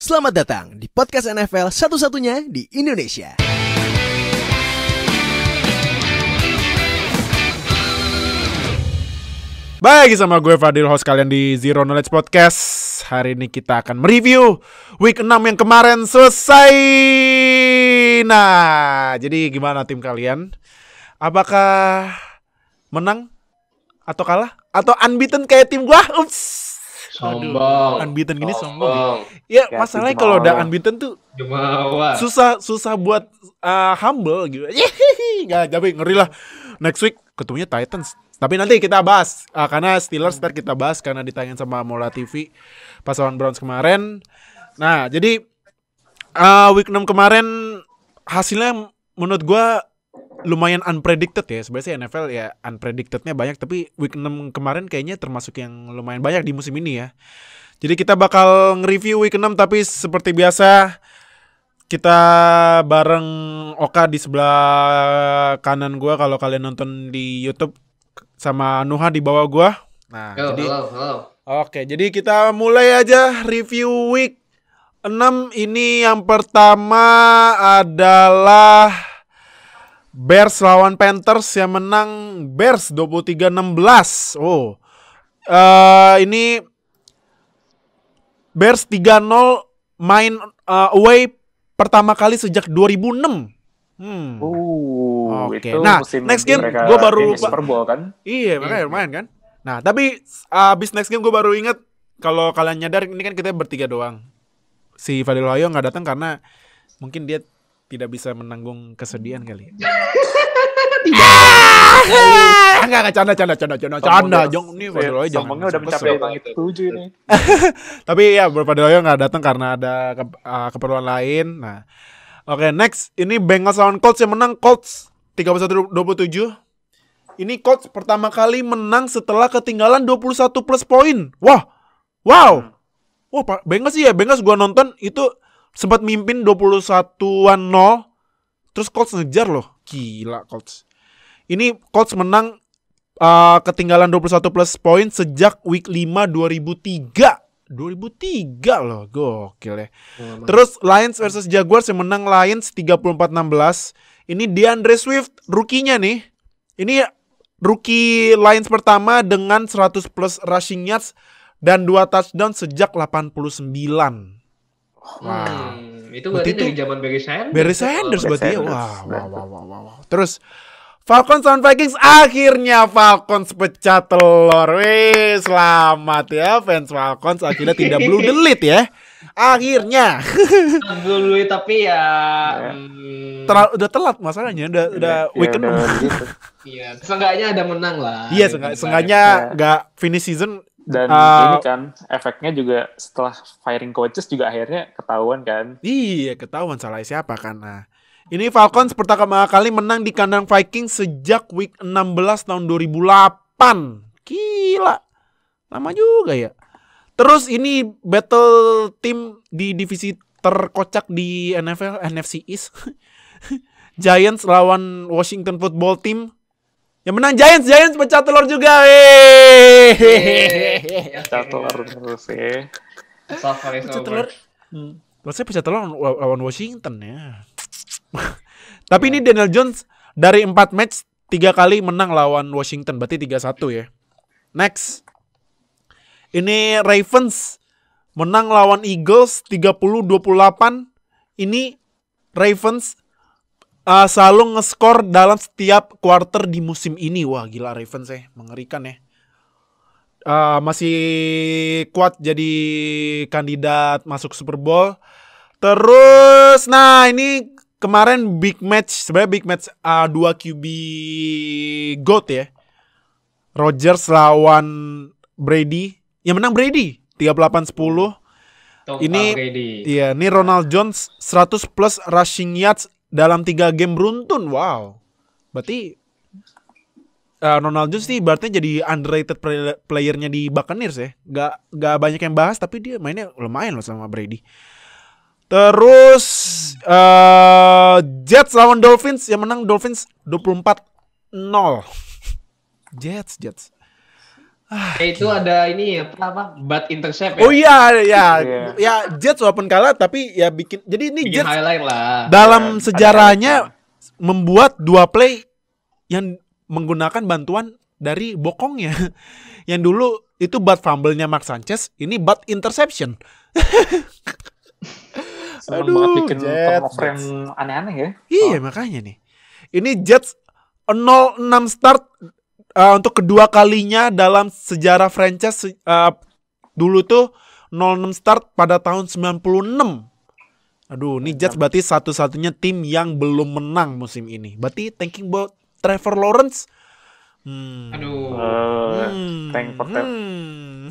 Selamat datang di podcast NFL satu-satunya di Indonesia. Baik, sama gue Fadil, host kalian di Zero Knowledge Podcast. Hari ini kita akan mereview Week 6 yang kemarin selesai. Nah, jadi gimana tim kalian? Apakah menang? Atau kalah? Atau unbeaten kayak tim gue? Ups. Sombong. Unbeaten gini sombong. Ya, masalahnya kalau udah unbeaten tuh susah buat humble gitu. Nggak, tapi ngeri lah. Next week ketemunya Titans. Tapi nanti kita bahas karena Steelers ntar kita bahas karena ditayangin sama Mola TV pas lawan Browns kemarin. Nah, jadi week 6 kemarin hasilnya menurut gue lumayan unpredicted ya. Sebenarnya sih NFL ya unpredictednya banyak, tapi week 6 kemarin kayaknya termasuk yang lumayan banyak di musim ini ya. Jadi kita bakal nge-review week 6, tapi seperti biasa kita bareng Oka di sebelah kanan gue kalau kalian nonton di YouTube, sama Nuha di bawah gua. Nah, Halo. Oke, jadi kita mulai aja review week 6. Ini yang pertama adalah Bears lawan Panthers yang menang Bears 23-16. Ini Bears 3-0 main away pertama kali sejak 2006. Oke. Nah, next game gue baru Super Bowl kan? Iya, makanya lumayan kan. Nah, tapi abis next game gue baru inget kalau kalian nyadar ini kan kita bertiga doang. Si Fadil Wayo nggak datang karena mungkin dia tidak bisa menanggung kesedihan kali. Enggak, canda. Jong ini Fadil Wayo jangan. Sombongnya udah mencapai langit 7 ini. Tapi ya Fadil Wayo nggak datang karena ada keperluan lain. Nah, oke, next. Ini Bengals lawan Colts yang menang Colts 31-27. Ini Colts pertama kali menang setelah ketinggalan 21 plus poin. Wow. Bengals sih ya. Bengals gua nonton itu sempat mimpin 21-0. Terus Colts ngejar loh. Gila Colts. Ini Colts menang ketinggalan 21 plus poin sejak week 5 2003 loh, gokil ya. Terus Lions versus Jaguars yang menang Lions 34-16. Ini DeAndre Swift rookie-nya nih. Ini rookie Lions pertama dengan 100 plus rushing yards dan 2 touchdown sejak 89. Itu berarti dari zaman Barry Sanders berarti ya. Wow. Terus Falcons lawan Vikings, akhirnya Falcons pecah telur. Wih, selamat ya fans Falcons, akhirnya tidak blue delete ya. Akhirnya. Dulu tapi ya udah telat masalahnya, udah weekend. Iya, seenggaknya ada menang lah. Iya, seenggaknya nggak finish season. Dan ini kan efeknya juga setelah firing coaches juga akhirnya ketahuan kan. Iya, ketahuan salah siapa kan. Nah, ini Falcons pertama kali menang di kandang Vikings sejak week 16 tahun 2008. Gila. Lama juga ya. Terus ini battle team di divisi terkocak di NFL, NFC East. Giants lawan Washington Football Team. Yang menang Giants pecah telur juga. Pecah telur terus ya. Pecah telur. Maksudnya pecah telur lawan Washington ya. Tapi ini Daniel Jones dari 4 match 3 kali menang lawan Washington, berarti 3-1 ya. Next. Ini Ravens menang lawan Eagles 30-28. Ini Ravens selalu nge-score dalam setiap quarter di musim ini. Wah, gila Ravens ya, mengerikan ya. Masih kuat jadi kandidat masuk Super Bowl. Terus, nah ini kemarin big match, sebenarnya big match 2 QB GOAT ya. Rodgers lawan Brady. Yang menang Brady 38-10. Ini Ronald Jones 100 plus rushing yards dalam 3 game beruntun. Wow. Berarti Ronald Jones nih berarti jadi underrated playernya di Buccaneers ya. Gak banyak yang bahas tapi dia mainnya lumayan loh sama Brady. Terus Jets lawan Dolphins yang menang Dolphins 24-0. Jets. Itu ada ini apa? Bad intercept ya. Oh iya, Iya. ya Jets walaupun kalah tapi ya bikin. Jadi ini Bikin Jets highlight lah. dalam Ada sejarahnya highlight. membuat 2 play yang menggunakan bantuan dari bokongnya. Yang dulu itu bad fumble-nya Mark Sanchez, ini bad interception. Seneng Aduh, banget bikin Jets, turnover yang aneh-aneh ya. Iya, makanya nih. Ini Jets 0-6 start untuk kedua kalinya dalam sejarah franchise. Dulu tuh 0-6 start pada tahun 96. Aduh, ini Jets berarti satu-satunya tim yang belum menang musim ini. Berarti thinking about Trevor Lawrence. Aduh. Thank for that.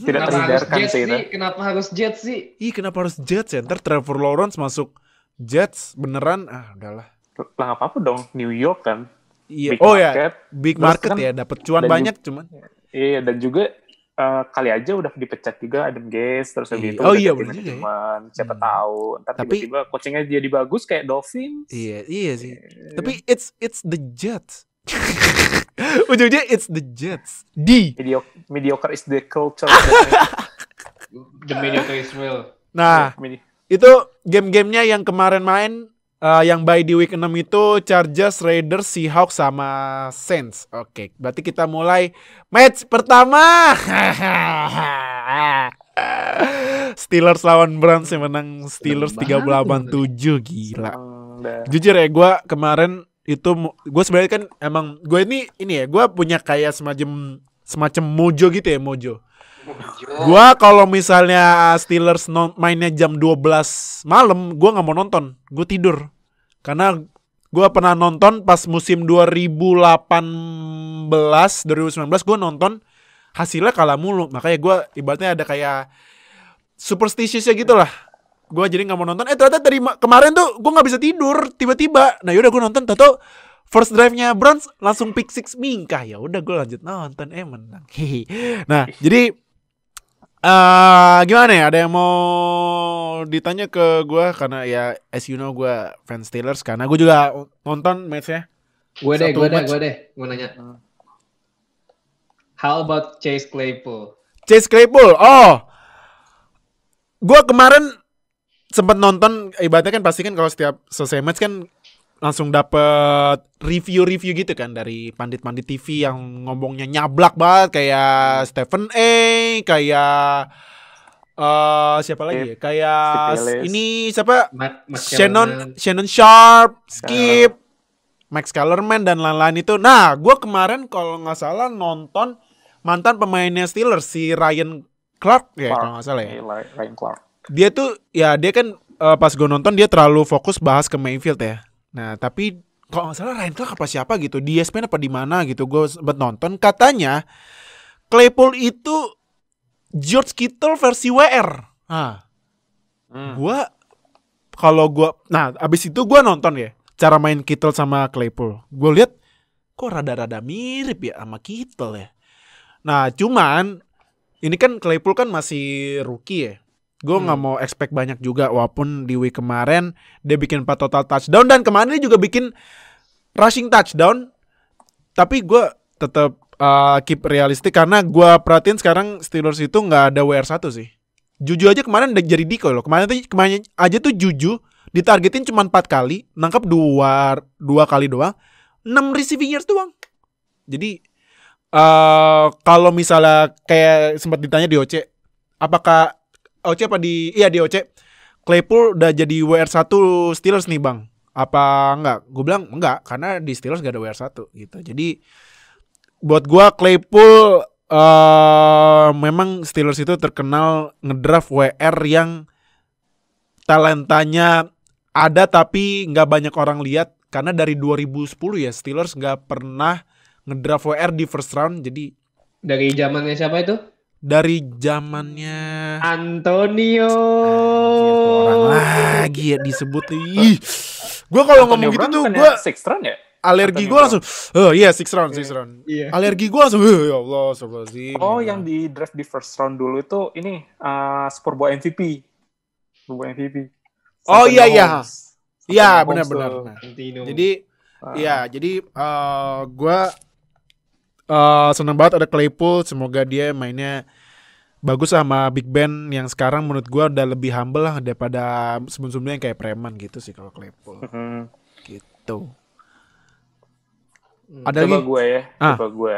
Tidak Kenapa harus terhindarkan Jets sih itu. sih? Kenapa harus Jets sih? Ih, kenapa harus Jets ya? Ntar Trevor Lawrence masuk Jets beneran. Udahlah. Lah nggak apa-apa dong, New York kan. Iya. Big Oh ya, market. big Terus market kan ya, dapat cuan dan banyak cuman. Iya, dan juga kali aja udah dipecat juga Adam Gase, terus habis Iya. itu Oh udah iya, ganti bener juga ya. manajemen. Siapa tahu ntar Tapi- tiba-tiba coachingnya jadi bagus kayak Dolphins. Iya sih. Tapi it's the Jets. Ujungnya it's the Jets. Mediocre is the culture. The mediocre is real. Nah, itu game-gamenya yang kemarin main yang by di week 6 itu Chargers, Raiders, Seahawks sama Saints. Oke, berarti kita mulai match pertama. Steelers lawan Browns yang menang Steelers 38-7. Gila. Jujur ya, gue kemarin itu gue sebenarnya kan emang gue ini ya, gue punya kayak semacam mojo gitu ya, mojo. Gua kalau misalnya Steelers mainnya jam 12 malam, gua nggak mau nonton, gue tidur. Karena gua pernah nonton pas musim 2019 gua nonton, hasilnya kalah mulu. Makanya gua ibaratnya ada kayak superstitiousnya gitu lah. Gua jadi nggak mau nonton. Ternyata dari kemarin tuh gua nggak bisa tidur tiba-tiba. Nah yaudah gua nonton, tato first drive-nya Browns langsung pick six Mingkah. Ya udah gue lanjut nonton, menang. Nah jadi gimana ya? Ada yang mau ditanya ke gue? Karena ya as you know gue fans Steelers. Karena gue juga nonton match-nya. Gue deh. Gue nanya. How about Chase Claypool? Chase Claypool. Oh, gue kemarin sempat nonton. Ibaratnya kan pasti kan kalau setiap selesai match kan langsung dapet review gitu kan dari pandit-pandit TV yang ngomongnya nyablak banget kayak Stephen A, kayak siapa lagi ya? Kayak ini siapa? Shannon Sharp, Skip, Max Kellerman dan lain-lain itu. Nah, gue kemarin kalau nggak salah nonton mantan pemainnya Steelers si Ryan Clark ya kalau nggak salah ya. Ryan Clark. Dia tuh ya dia kan pas gue nonton dia terlalu fokus bahas ke Mayfield ya. Nah, tapi kalau nggak salah Ryan Clark apa siapa gitu, di ESPN apa di mana gitu, gue sempet nonton. Katanya Claypool itu George Kittle versi WR. Abis itu gue nonton ya cara main Kittle sama Claypool. Gue lihat kok rada-rada mirip ya sama Kittle ya. Nah, cuman ini kan Claypool kan masih rookie ya. Gue gak mau expect banyak juga. Walaupun di week kemarin dia bikin 4 total touchdown. Dan kemarin dia juga bikin rushing touchdown. Tapi gue tetap keep realistik. Karena gue perhatiin sekarang Steelers itu gak ada WR1 sih. Juju aja kemarin udah jadi decoy loh. Kemarin aja tuh Juju ditargetin cuma 4 kali. Nangkep 2 kali doang. 6 receiving yards doang. Jadi kalau misalnya kayak sempat ditanya di OC, apakah OC apa di OC Claypool udah jadi WR1 Steelers nih bang, apa enggak? Gue bilang enggak, karena di Steelers gak ada WR1 gitu. Jadi buat gue Claypool memang Steelers itu terkenal ngedraft WR yang talentanya ada tapi gak banyak orang lihat. Karena dari 2010 ya Steelers gak pernah ngedraft WR di first round. Jadi dari zamannya siapa itu? Dari zamannya Antonio. Orang lagi ya disebut. Gue kalau ngomong gitu tuh gue sixth round ya? Alergi gue langsung six round. Iya. Alergi gue langsung ya Allah astagfirullahaladzim. Oh yang di draft di first round dulu itu ini Super Bowl MVP. Oh iya. Iya benar. Nah, jadi gue seneng banget ada Claypool. Semoga dia mainnya bagus sama Big Ben yang sekarang menurut gue udah lebih humble lah daripada sebelum-sebelumnya yang kayak preman gitu sih kalau Claypool. Gitu. Ada Coba lagi? gue ya, Ah. coba gue.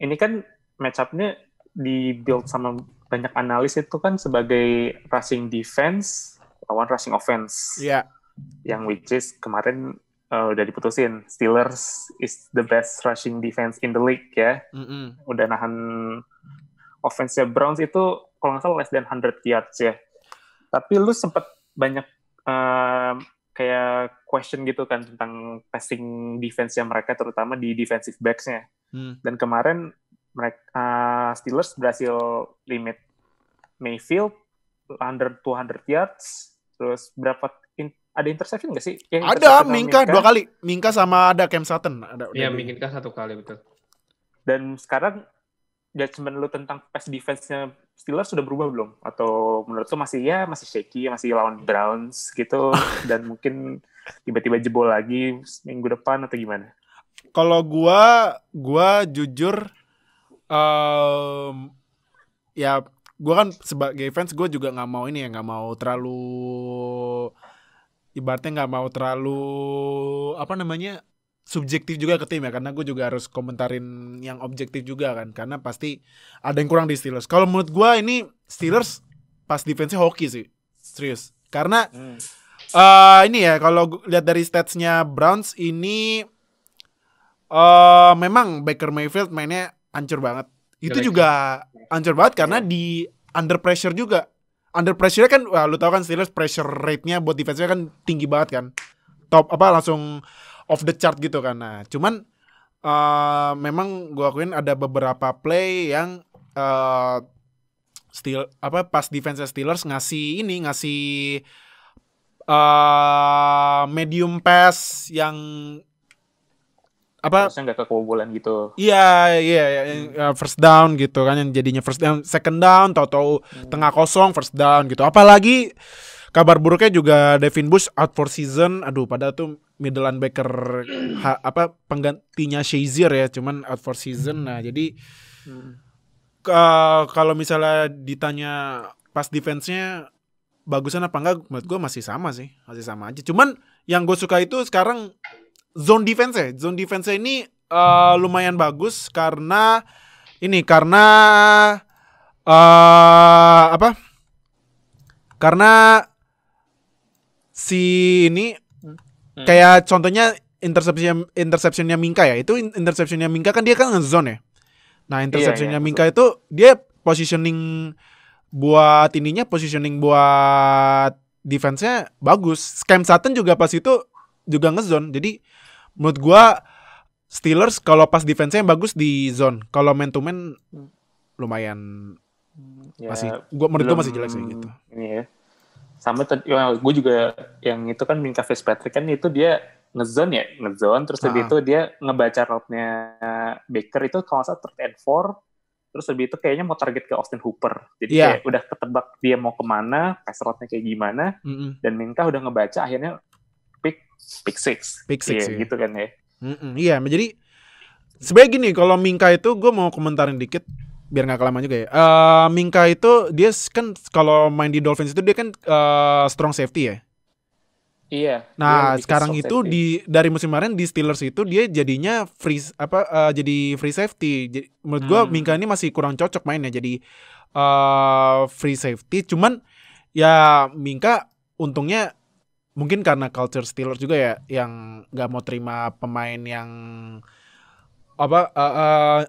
Ini kan match-up-nya di-build sama banyak analis itu kan sebagai rushing defense lawan rushing offense. Iya. Yang which is kemarin udah diputusin. Steelers is the best rushing defense in the league ya. Udah nahan offense-nya Browns itu kalau nggak salah less than 100 yards ya. Tapi lu sempet banyak kayak question gitu kan tentang passing defense-nya mereka, terutama di defensive backs-nya. Dan kemarin mereka Steelers berhasil limit Mayfield under 200 yards. Terus berapa ada interception nggak sih? Ada Minka 2 kali. Minka sama ada Cam Sutton. Iya, Minka 1 kali betul. Dan sekarang judgement lu tentang pass defense-nya Steelers sudah berubah belum? Atau menurut lu masih shaky, masih lawan Browns gitu dan mungkin tiba-tiba jebol lagi minggu depan atau gimana? Kalau gua jujur ya gua kan sebagai fans gua juga nggak mau terlalu ibaratnya nggak mau terlalu subjektif juga ke tim ya, karena gue juga harus komentarin yang objektif juga kan, karena pasti ada yang kurang di Steelers. Kalau menurut gue ini Steelers pas defense-nya hoki sih, serius. Karena ini ya kalau lihat dari statsnya Browns ini memang Baker Mayfield mainnya hancur banget. Itu juga hancur banget karena di under pressure juga. Under pressure kan lu tahu kan Steelers pressure rate-nya buat defense-nya kan tinggi banget kan. Top langsung off the chart gitu kan. Nah, cuman memang gua akuin ada beberapa play yang pas defense Steelers ngasih medium pass yang harusnya nggak kebobolan gitu. Iya, first down gitu kan, yang jadinya first down, second down, tahu-tahu tengah kosong first down gitu. Apalagi kabar buruknya juga Devin Bush out for season. Aduh, padahal tuh middle linebacker penggantinya Shazier ya, cuman out for season. Nah, jadi kalau misalnya ditanya pas defense-nya bagusan apa enggak, menurut gue masih sama aja. Cuman yang gue suka itu sekarang zone defense ini lumayan bagus karena si ini kayak contohnya interceptionnya Minka ya, itu interceptionnya Minka kan dia kan nge-zone ya. Nah, interceptionnya Minka itu dia positioning buat defense-nya bagus. Cam Sutton juga pas itu juga nge-zone. Jadi menurut gua Steelers kalau pas defense-nya bagus di zone. Kalau man to man lumayan menurut gua masih jelek sih gitu. Ini ya. Sama gue juga yang itu kan Minka Fitzpatrick kan itu dia nge-zone terus lebih itu dia ngebaca route-nya Baker itu kalau nggak salah 3rd and 4, terus lebih itu kayaknya mau target ke Austin Hooper. Jadi kayak udah ketebak dia mau kemana, pass route-nya kayak gimana, dan Minka udah ngebaca akhirnya pick six ya. Gitu kan ya. Iya, jadi sebenarnya gini, kalau Minka itu gue mau komentarin dikit biar nggak kelamaan juga ya. Minka itu dia kan kalau main di Dolphins itu dia kan strong safety ya. Iya. Nah, sekarang itu dari musim kemarin di Steelers itu dia jadinya jadi free safety. Jadi, menurut gue Minka ini masih kurang cocok mainnya jadi free safety. Cuman ya Minka untungnya mungkin karena culture Steelers juga ya, yang nggak mau terima pemain yang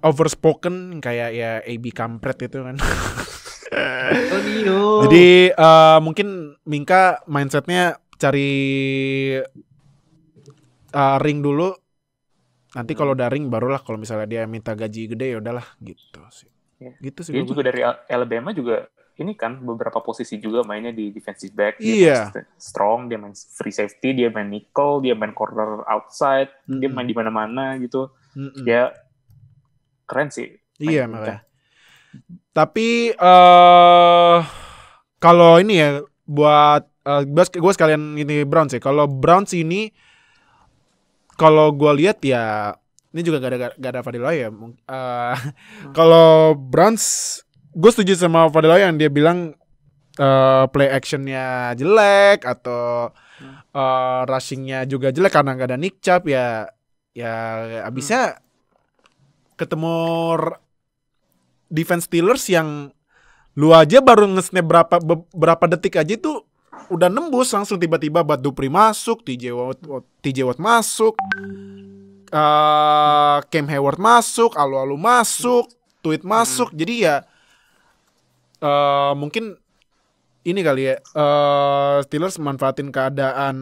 overspoken kayak ya AB Kampret itu kan. Jadi mungkin Minka mindsetnya cari ring dulu. Nanti kalau udah ring barulah kalau misalnya dia minta gaji gede ya udahlah gitu sih. Gitu sih. Dia juga dari Alabama juga ini kan beberapa posisi juga mainnya di defensive back. Iya. Strong, dia main free safety, dia main nickel, dia main corner outside, dia main di mana-mana gitu. Dia keren sih. Iya makanya. Tapi kalau ini ya buat gue sekalian ini Browns ya. Kalau Browns ini kalau gue lihat ya Ini juga gak ada Fadiloy ya. Kalau Browns, gue setuju sama Fadiloy yang dia bilang play actionnya jelek atau rushingnya juga jelek karena gak ada Nick Chubb ya abisnya ketemu defense Steelers yang lu aja baru nge-snap berapa detik aja itu udah nembus langsung tiba-tiba Bud Dupree masuk, TJ Watt masuk, Cam Hayward masuk, Alu masuk, Tweet masuk. Jadi ya mungkin ini kali ya Steelers manfaatin keadaan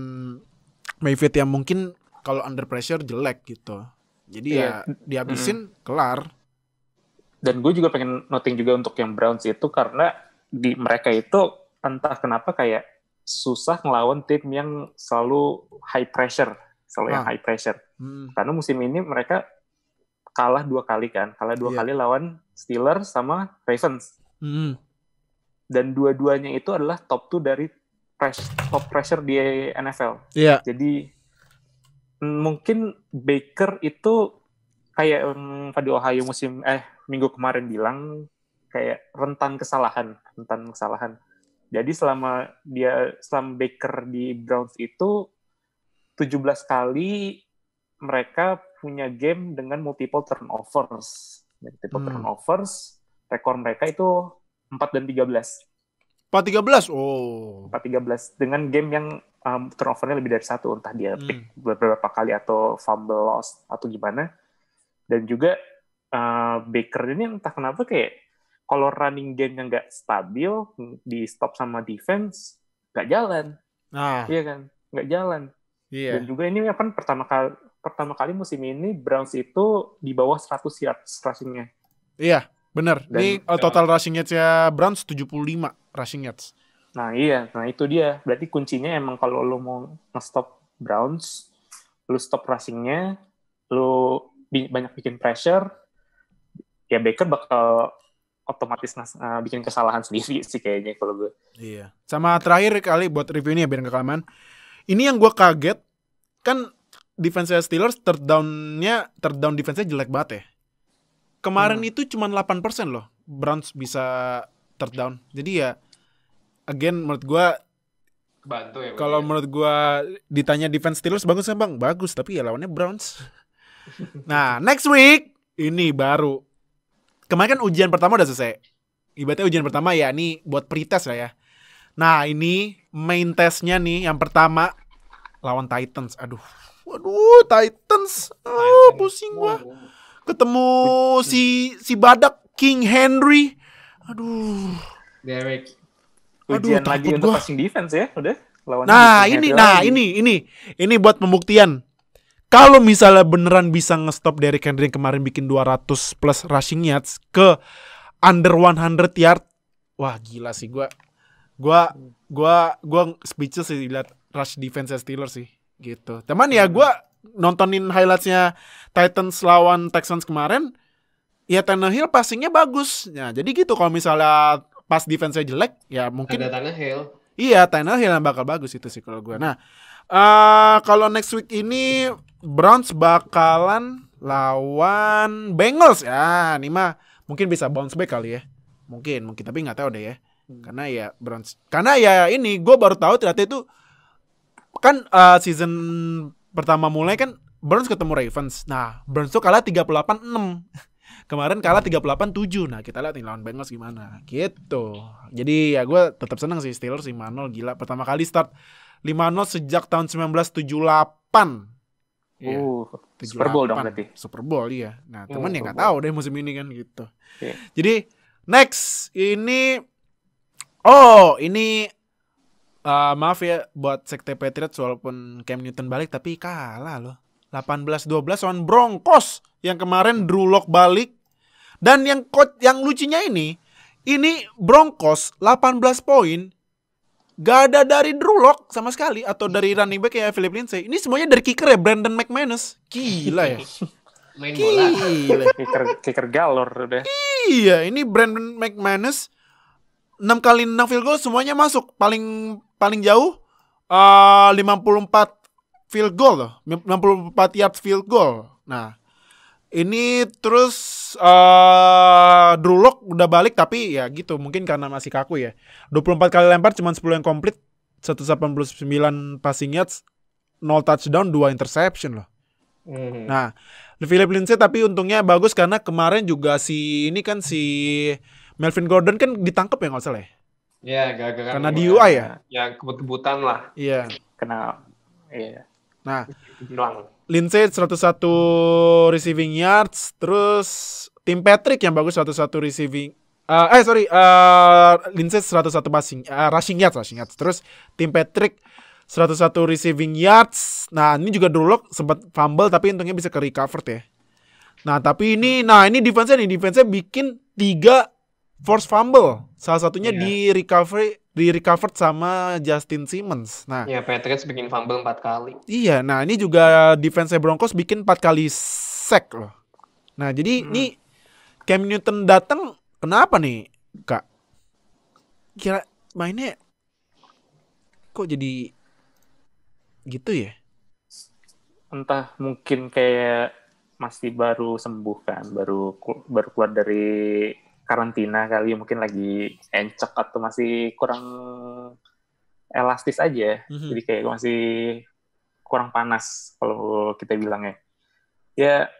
Mayfield yang mungkin kalau under pressure jelek gitu. Jadi ya dihabisin kelar. Dan gue juga pengen noting juga untuk yang Browns itu karena di mereka itu entah kenapa kayak susah ngelawan tim yang selalu high pressure, yang high pressure. Karena musim ini mereka kalah 2 kali kan, kali lawan Steelers sama Ravens. Dan dua-duanya itu adalah top 2 dari top pressure di NFL. Iya. Jadi mungkin Baker itu kayak pada Ohio minggu kemarin bilang kayak rentan kesalahan. Jadi selama Baker di Browns itu 17 kali mereka punya game dengan multiple turnovers. Rekor mereka itu 4-13. 4-13. Oh. 4-13 dengan game yang turnovernya lebih dari 1, entah dia pick beberapa kali atau fumble loss atau gimana. Dan juga Baker ini entah kenapa kayak kalau running game yang nggak stabil, di stop sama defense, nggak jalan. Iya kan? Nggak jalan. Yeah. Dan juga ini kan pertama kali musim ini Browns itu di bawah 100 yards rushing-nya. Iya, benar. Ini total rushing yards-nya Browns 75 rushing yards. Nah itu dia. Berarti kuncinya emang kalau lo mau nge-stop Browns, lo stop rushing-nya, lo banyak bikin pressure, ya Baker bakal otomatis bikin kesalahan sendiri sih kayaknya kalau gue. Iya. Sama terakhir kali buat review ini ya biar gak kelamaan. Ini yang gue kaget, kan defense Steelers third down defense-nya jelek banget ya. Kemarin itu cuma 8% loh Browns bisa third down. Jadi ya again menurut gue bantu ya. Kalau menurut gue ditanya defense Steelers bagus ya bang? Bagus, tapi ya lawannya Browns. Nah, next week ini baru. Kemarin kan ujian pertama udah selesai. Ibaratnya ujian pertama ya, ini buat pretest lah ya. Nah, ini main testnya nih yang pertama lawan Titans. Waduh, Titans. Pusing gua. Ketemu si badak King Henry. Derek. Ujian lagi untuk passing defense ya, udah. Nah, ini buat pembuktian. Kalau misalnya beneran bisa nge-stop Derrick Henry yang kemarin bikin 200 plus rushing yards ke under 100 yard, wah gila sih gua speechless sih lihat rush defense Steelers sih gitu. Teman ya gua nontonin highlights-nya Titans lawan Texans kemarin, ya Tannehill passing-nya bagus. Nah, jadi gitu kalau misalnya pas defense-nya jelek, ya mungkin ada Tannehill. Iya, Tannehill yang bakal bagus itu sih kalau gua. Nah, kalau next week ini Browns bakalan lawan Bengals ya. Nih mah mungkin bisa bounce back kali ya. Mungkin tapi nggak tahu deh ya. Karena ya Browns. Karena ya ini gue baru tahu ternyata itu kan season pertama mulai kan Browns ketemu Ravens. Nah, Browns tuh kalah 38-6. Kemarin kalah 38-7. Nah, kita lihat nih lawan Bengals gimana. Gitu. Jadi ya gue tetap senang sih Steelers 5-0 gila. Pertama kali start 5-0 sejak tahun 1978. Super Bowl dong berarti. Super Bowl iya. Nah, teman yang nggak tahu deh musim ini kan gitu. Yeah. Jadi next ini maaf ya buat sekte Patriots walaupun Cam Newton balik tapi kalah loh. 18-12 lawan Broncos yang kemarin Drew Lock balik. Dan yang lucunya ini Broncos 18 poin gak ada dari Drew Lock sama sekali atau dari running back ya Philip Lindsay. Ini semuanya dari kicker ya Brandon McManus. Gila ya. Main bola. Gila. kicker galor udah. Iya, ini Brandon McManus 6 kali nendang field goal semuanya masuk. Paling jauh 54 field goal loh. 54 yards field goal. Nah, Ini terus Drew Lock udah balik tapi ya gitu mungkin karena masih kaku ya. 24 kali lempar cuma 10 yang komplit, 189 passing yards, 0 touchdown, 2 interception loh. Nah, Philip Lindsay tapi untungnya bagus karena kemarin juga si Melvin Gordon kan ditangkap ya nggak salah ya? Iya, gara-gara karena DUI ya? Ya kebut-kebutan lah. Iya. Kena. Iya. Nah, Bilang. Lindsay 101 receiving yards, terus Tim Patrick yang bagus 101 receiving. Lindsay 101 rushing yards. Terus Tim Patrick 101 receiving yards. Nah, ini juga Drew Lock sempat fumble tapi untungnya bisa ke-recovered ya. Nah, tapi ini defense-nya bikin 3 forced fumble. Salah satunya di recovered sama Justin Simmons. Nah, ya Patriots bikin fumble 4 kali. Iya, nah ini juga defense Broncos bikin 4 kali sack loh. Nah, jadi ini Cam Newton datang kenapa nih, Kak? Kira mainnya kok jadi gitu ya? Entah mungkin kayak masih baru sembuh kan, baru keluar dari karantina kali, mungkin lagi encok atau masih kurang elastis aja. Jadi kayak masih kurang panas kalau kita bilang ya. Ya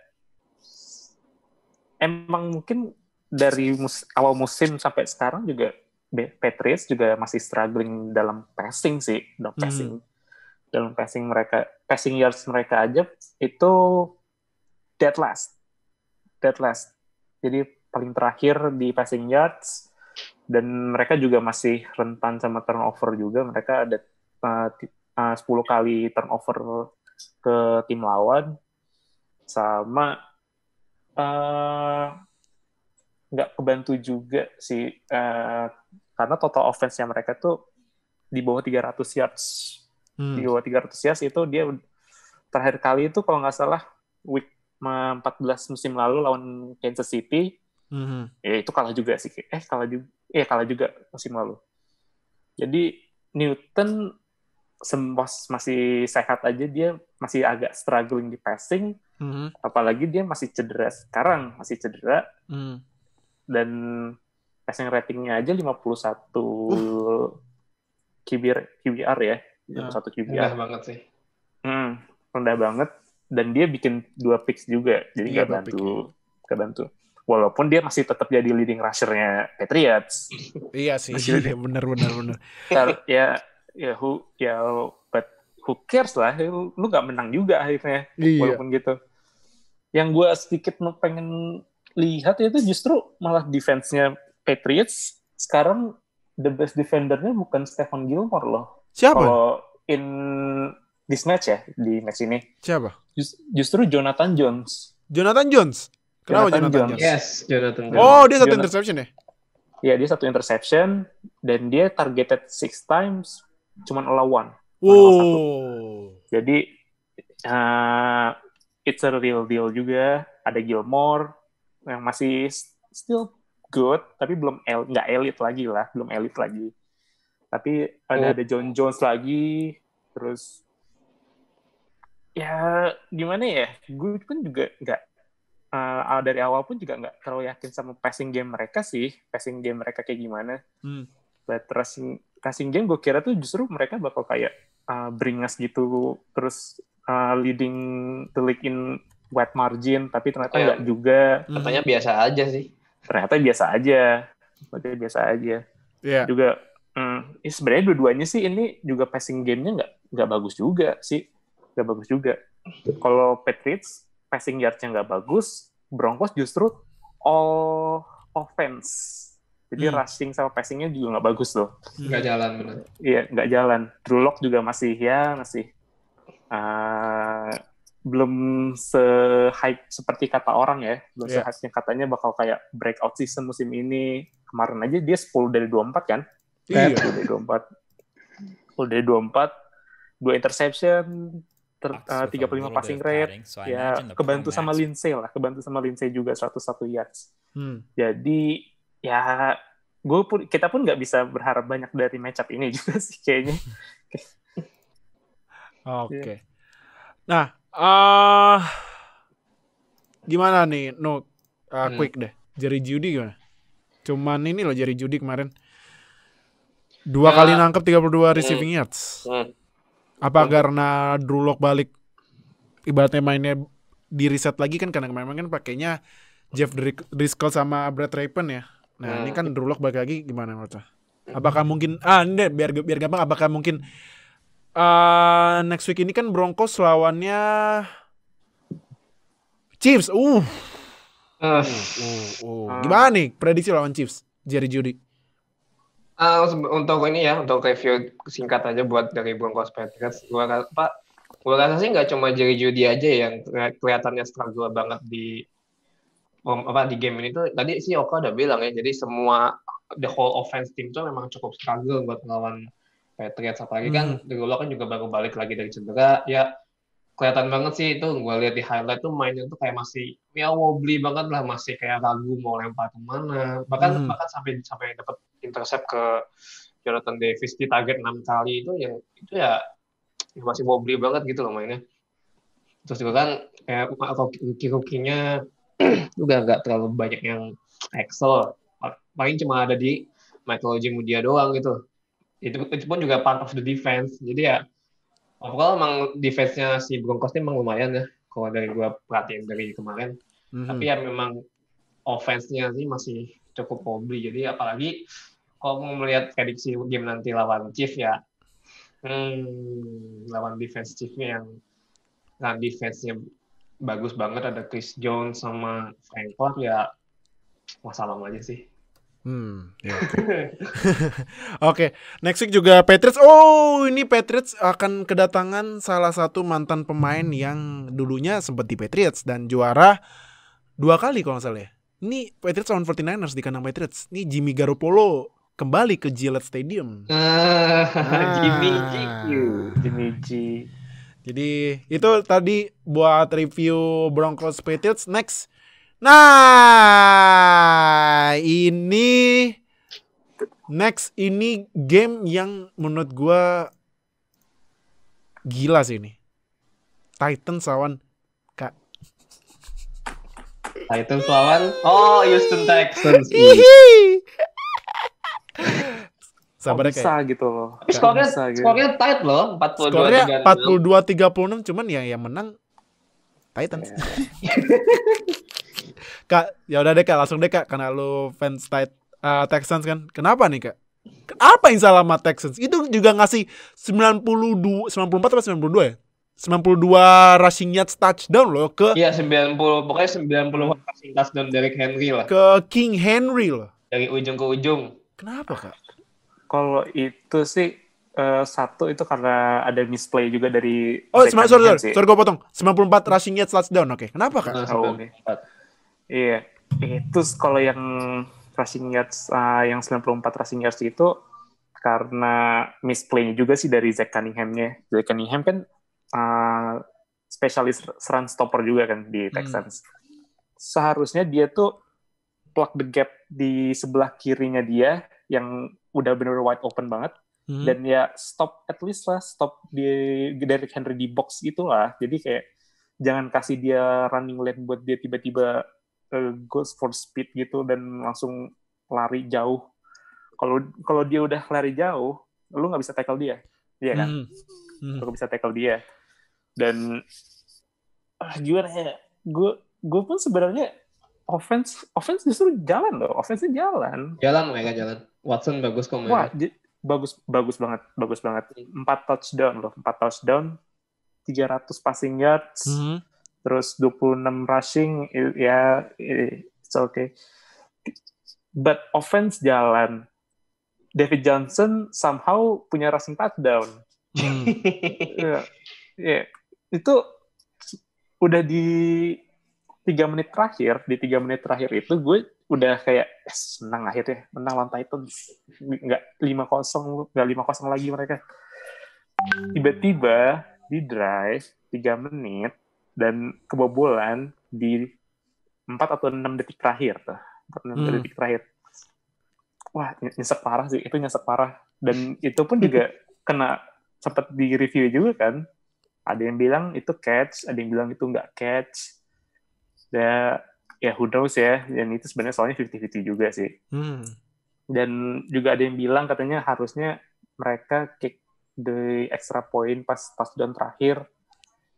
emang mungkin dari awal musim sampai sekarang juga Patriots juga masih struggling dalam passing sih, dalam passing mereka, passing yards mereka aja itu dead last. Jadi paling terakhir di passing yards, dan mereka juga masih rentan sama turnover juga. Mereka ada 10 kali turnover ke tim lawan, sama nggak kebantu juga sih karena total offense-nya mereka tuh di bawah 300 yards. Di bawah 300 yards itu dia terakhir kali itu kalau nggak salah week 14 musim lalu lawan Kansas City. Ya itu kalah juga sih. Kalah juga musim lalu. Jadi Newton masih sehat aja, dia masih agak struggling di passing. Apalagi dia masih cedera sekarang, dan passing ratingnya aja 51 QBR ya. 51 QBR. Rendah banget sih. Rendah banget. Dan dia bikin 2 picks juga, jadi nggak bantu. Walaupun dia masih tetap jadi leading rusher-nya Patriots. Iya sih, benar. But who cares lah, lu nggak menang juga akhirnya, walaupun gitu. Yang gue sedikit pengen lihat itu justru malah defense-nya Patriots sekarang the best defender-nya bukan Stephon Gilmore loh. Siapa? Kalau in this match ya, di match ini. Siapa? Justru Jonathan Jones. Kenapa Jonathan Jones? Yes, Jonathan Jones. Oh, dia 1 interception ya? Iya, dia 1 interception, dan dia targeted 6 times, cuman allow 1. Wow. Jadi it's a real deal juga. Ada Gilmore yang masih still good, tapi nggak elite lagi lah, belum elite lagi. Tapi ada John Jones lagi, terus ya gimana ya? Gue pun juga nggak dari awal pun juga nggak terlalu yakin sama passing game mereka sih, passing game mereka kayak gimana. But passing game gue kira tuh justru mereka bakal kayak bring us gitu, terus leading the league in wide margin, tapi ternyata nggak juga. Katanya biasa aja sih. Ternyata biasa aja. Yeah. Juga sebenarnya dua-duanya sih ini juga passing game-nya nggak bagus juga sih. Nggak bagus juga. Kalau Patriots passing yard-nya nggak bagus, Broncos justru all offense. Jadi rushing sama passing-nya juga nggak bagus loh. Nggak jalan benar. Iya, nggak jalan. Drew Lock juga masih belum se-hype seperti kata orang ya. Belum se-hype-nya katanya bakal kayak breakout season musim ini. Kemarin aja dia 10 dari 24 kan? Iya. 10 dari 24. 2 interception, 35 passing rate. Ya, kebantu sama Lindsay juga 101 yards. Jadi, ya kita pun nggak bisa berharap banyak dari matchup ini juga sih kayaknya. Oke. Nah, gimana nih? Quick deh. Jerry Jeudy gimana? Cuman ini loh Jerry Jeudy kemarin 2 kali nangkep 32 receiving yards. Apa karena Drew Lock balik ibaratnya mainnya di reset lagi kan, karena kemarin kan pakainya Jeff Driscoll sama Brad Raven ya. Nah, ini kan Drew Lock balik lagi, gimana menurut lo? Apakah mungkin ini biar gampang, apakah mungkin next week ini kan Broncos lawannya Chiefs. Gimana nih prediksi lawan Chiefs, Jerry Jeudy? Untuk ini ya, untuk review singkat aja buat dari Broncos Patriots, gua rasa sih nggak cuma Jerry Jeudy aja yang kelihatannya struggle banget di game ini tuh. Tadi sih Oka udah bilang ya, jadi semua the whole offense team tuh memang cukup struggle buat melawan Patriots, apalagi kan Drew Lock kan juga baru balik lagi dari cedera ya. Kelihatan banget sih itu, gue lihat di highlight tuh mainnya tuh kayak masih wobbly banget lah, masih kayak ragu mau lempar kemana, bahkan sampai dapat intercept ke Jonathan Davis di target 6 kali itu ya masih wobbly banget gitu loh mainnya. Terus juga kan kayak rookie-nya juga nggak terlalu banyak yang excel, paling cuma ada di Michael Ojemudia doang gitu. Itu pun juga part of the defense. Jadi ya overall emang defense-nya si Broncos ini emang lumayan ya, kalau dari gue perhatiin dari kemarin. Tapi ya memang offense-nya sih masih cukup wobbly. Jadi apalagi kalau mau melihat prediksi game nanti lawan Chiefs ya, lawan defense Chiefs-nya yang defense-nya bagus banget, ada Chris Jones sama Frank Clark ya, masalah aja sih. Ya, Oke. Next week juga Patriots. Ini Patriots akan kedatangan salah satu mantan pemain yang dulunya sempat di Patriots dan juara 2 kali kalau nggak salah ya. Ini Patriots lawan 49ers di kandang Patriots. Ini Jimmy Garoppolo kembali ke Gillette Stadium. Jimmy G. Jadi itu tadi buat review Broncos Patriots. Next ini game yang menurut gue gila sih ini. Titans lawan Houston Texans. Sabar bisa gitu loh. Skornya tight loh, 42-36, cuman ya yang menang Titans. Kak, ya udah deh Kak, langsung deh Kak, karena lu fans Texans kan. Kenapa nih Kak? Apa yang salah sama Texans? Itu juga ngasih 94 atau 92 ya? 92 rushing yards touchdown loh ke... Iya 90, pokoknya 90 rushing touchdown dari Henry lah. Ke King Henry loh. Dari ujung ke ujung. Kenapa Kak? Kalau itu sih satu itu karena ada misplay juga dari... sorry gue potong. 94 rushing yards touchdown, oke. Kenapa Kak? Oke. Iya, itu kalau yang rushing yards, yang 94 rushing yards itu karena misplay juga sih dari Zach Cunningham-nya. Zach Cunningham kan spesialis run stopper juga kan di Texans. Seharusnya dia tuh plug the gap di sebelah kirinya dia yang udah bener-bener wide open banget, dan ya stop di Derrick Henry di box gitulah. Jadi kayak jangan kasih dia running lane buat dia tiba-tiba goes for speed gitu dan langsung lari jauh. Kalau dia udah lari jauh, lu nggak bisa tackle dia, iya kan? Lu nggak bisa tackle dia. Dan gimana ya? Gue pun sebenarnya offense justru jalan loh. Offense-nya jalan. Mereka jalan. Watson bagus kok. Wah, bagus banget. 4 touchdown loh. 4 touchdown, 300 passing yards, terus 26 rushing, ya it's okay. But offense jalan. David Johnson somehow punya rushing touchdown. Ya, itu udah di 3 menit terakhir itu gue udah kayak senang akhirnya menang lawan Titans. Nggak 5-0 lagi mereka. Tiba-tiba di drive 3 menit dan kebobolan di 4 atau 6 detik terakhir tuh. 4-6 detik terakhir. Wah, nyesek parah sih, itu nyesek parah. Dan itu pun juga kena sempat di review juga kan. Ada yang bilang itu catch, ada yang bilang itu nggak catch. Ya who knows ya, dan itu sebenarnya soalnya 50-50 juga sih. Dan juga ada yang bilang katanya harusnya mereka kick the extra point pas touchdown terakhir,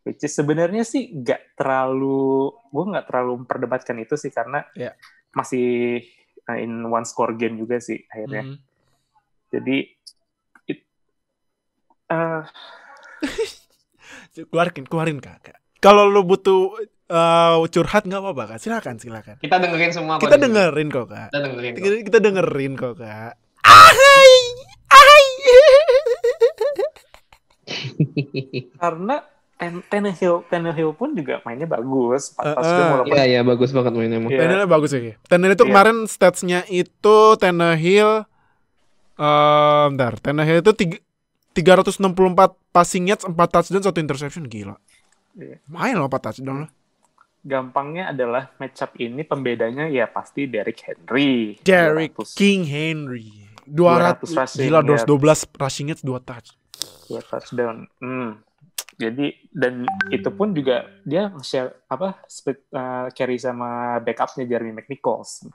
which is sebenarnya sih gue nggak terlalu memperdebatkan itu sih, karena masih in one score game juga sih akhirnya. Jadi keluarin Kak. Kalau lu butuh curhat nggak apa-apa Kak, silakan. Kita dengerin semua. Kita dengerin kok Kak. Kita dengerin kok Kak. Karena Tannehill pun juga mainnya bagus. Iya bagus banget mainnya. Tannehill bagus sih. Tannehill itu kemarin statsnya itu Tannehill Tannehill itu 364 passing yards, 4 touchdown, 1 interception, gila. Main loh 4 touchdown. Gampangnya adalah matchup ini pembedanya ya pasti Derrick Henry. King Henry. 200 rushing. Gila, 12 rushing yards, 2 touchdown. Jadi dan itu pun juga dia share split carry sama backupnya Jeremy McNichols.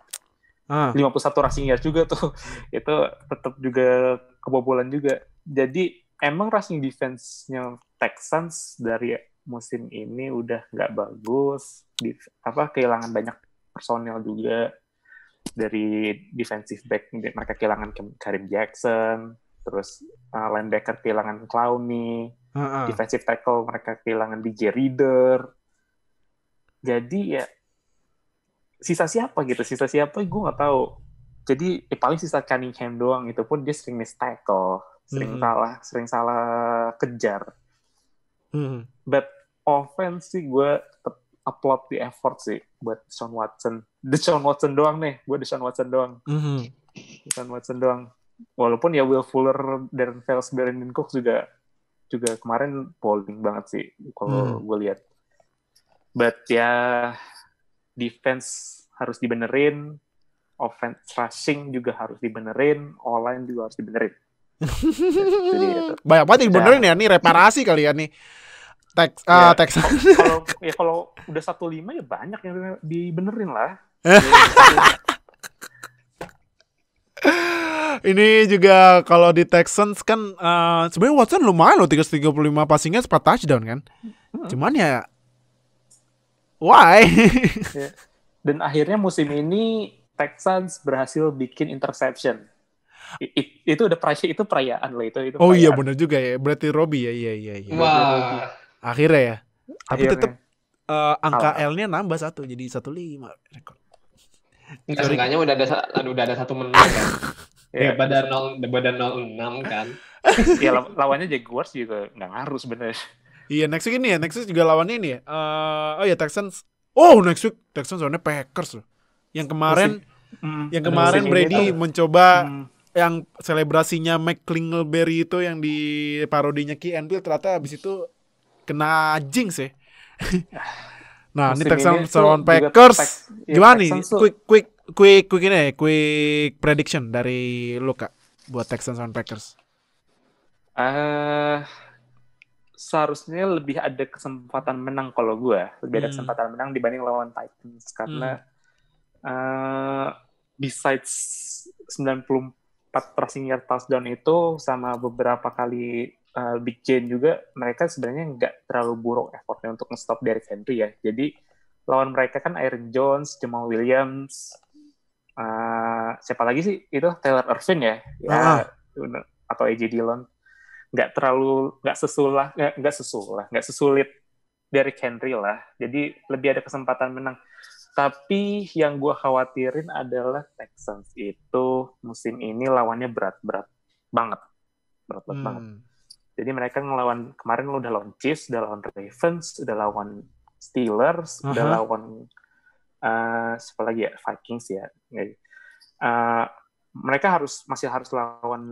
51 rushing yards juga tuh. Itu tetap juga kebobolan juga. Jadi emang rushing defense-nya Texans dari musim ini udah nggak bagus, kehilangan banyak personel juga dari defensive back, mereka kehilangan Karim Jackson, terus linebacker kehilangan Clowney, defensive tackle mereka kehilangan DJ Reader, jadi ya sisa siapa gue nggak tahu, jadi paling sisa Cunningham doang, itu pun dia sering miss tackle, sering salah kejar. But offense sih gue tetap upload the effort sih buat Deshaun Watson doang nih. Deshaun Watson doang. Walaupun ya Will Fuller, Darren Fells, Brandon Cooks juga kemarin bowling banget sih kalau gue lihat. But ya defense harus dibenerin, offense rushing juga harus dibenerin, O-line juga harus dibenerin. Banyak banget yang benerin ya, nih reparasi kali ya nih. Texas. Kalau udah 1-5 ya banyak yang dibenerin lah. Ini juga kalau di Texans kan sebenarnya Watson lumayan loh, 335 passingnya 4 touchdown kan. Cuman ya why? Dan akhirnya musim ini Texans berhasil bikin interception. Itu udah perayaan loh itu. Oh iya benar juga ya. Berarti Robbie ya. Iya. Wah. Akhirnya ya. Tapi tetap angka L-nya nambah 1 jadi 1-5 rekor. Seenggaknya udah ada 1 menang kan. Daripada 0-6 kan. Ya lawannya Jaguars juga nggak ngaruh sebenarnya. Iya, next week juga lawannya ini ya. Texans. Oh, next week Texans lawannya Packers loh. Yang kemarin Brady mencoba yang selebrasinya Mike Klingleberry itu yang di parodinya Key and Peele, ternyata habis itu kena jinx ya. Nah, ini Texans lawan Packers. Gimana nih? Quick prediction dari lu Kak buat Texans lawan Packers. Seharusnya lebih ada kesempatan menang kalau gue. Lebih ada kesempatan menang dibanding lawan Titans karena besides 94 passing yard touchdown itu sama beberapa kali Big Jane juga, mereka sebenarnya nggak terlalu buruk effortnya untuk nge-stop Derrick Henry ya. Jadi lawan mereka kan Aaron Jones, Jamal Williams, siapa lagi sih itu Taylor Irvin ya, atau AJ Dillon. Nggak sesulit Derrick Henry lah. Jadi lebih ada kesempatan menang. Tapi yang gue khawatirin adalah Texans itu musim ini lawannya berat banget. Jadi mereka ngelawan, kemarin udah lawan Chiefs, udah lawan Ravens, udah lawan Steelers, udah lawan siapa lagi ya, Vikings ya. Mereka masih harus lawan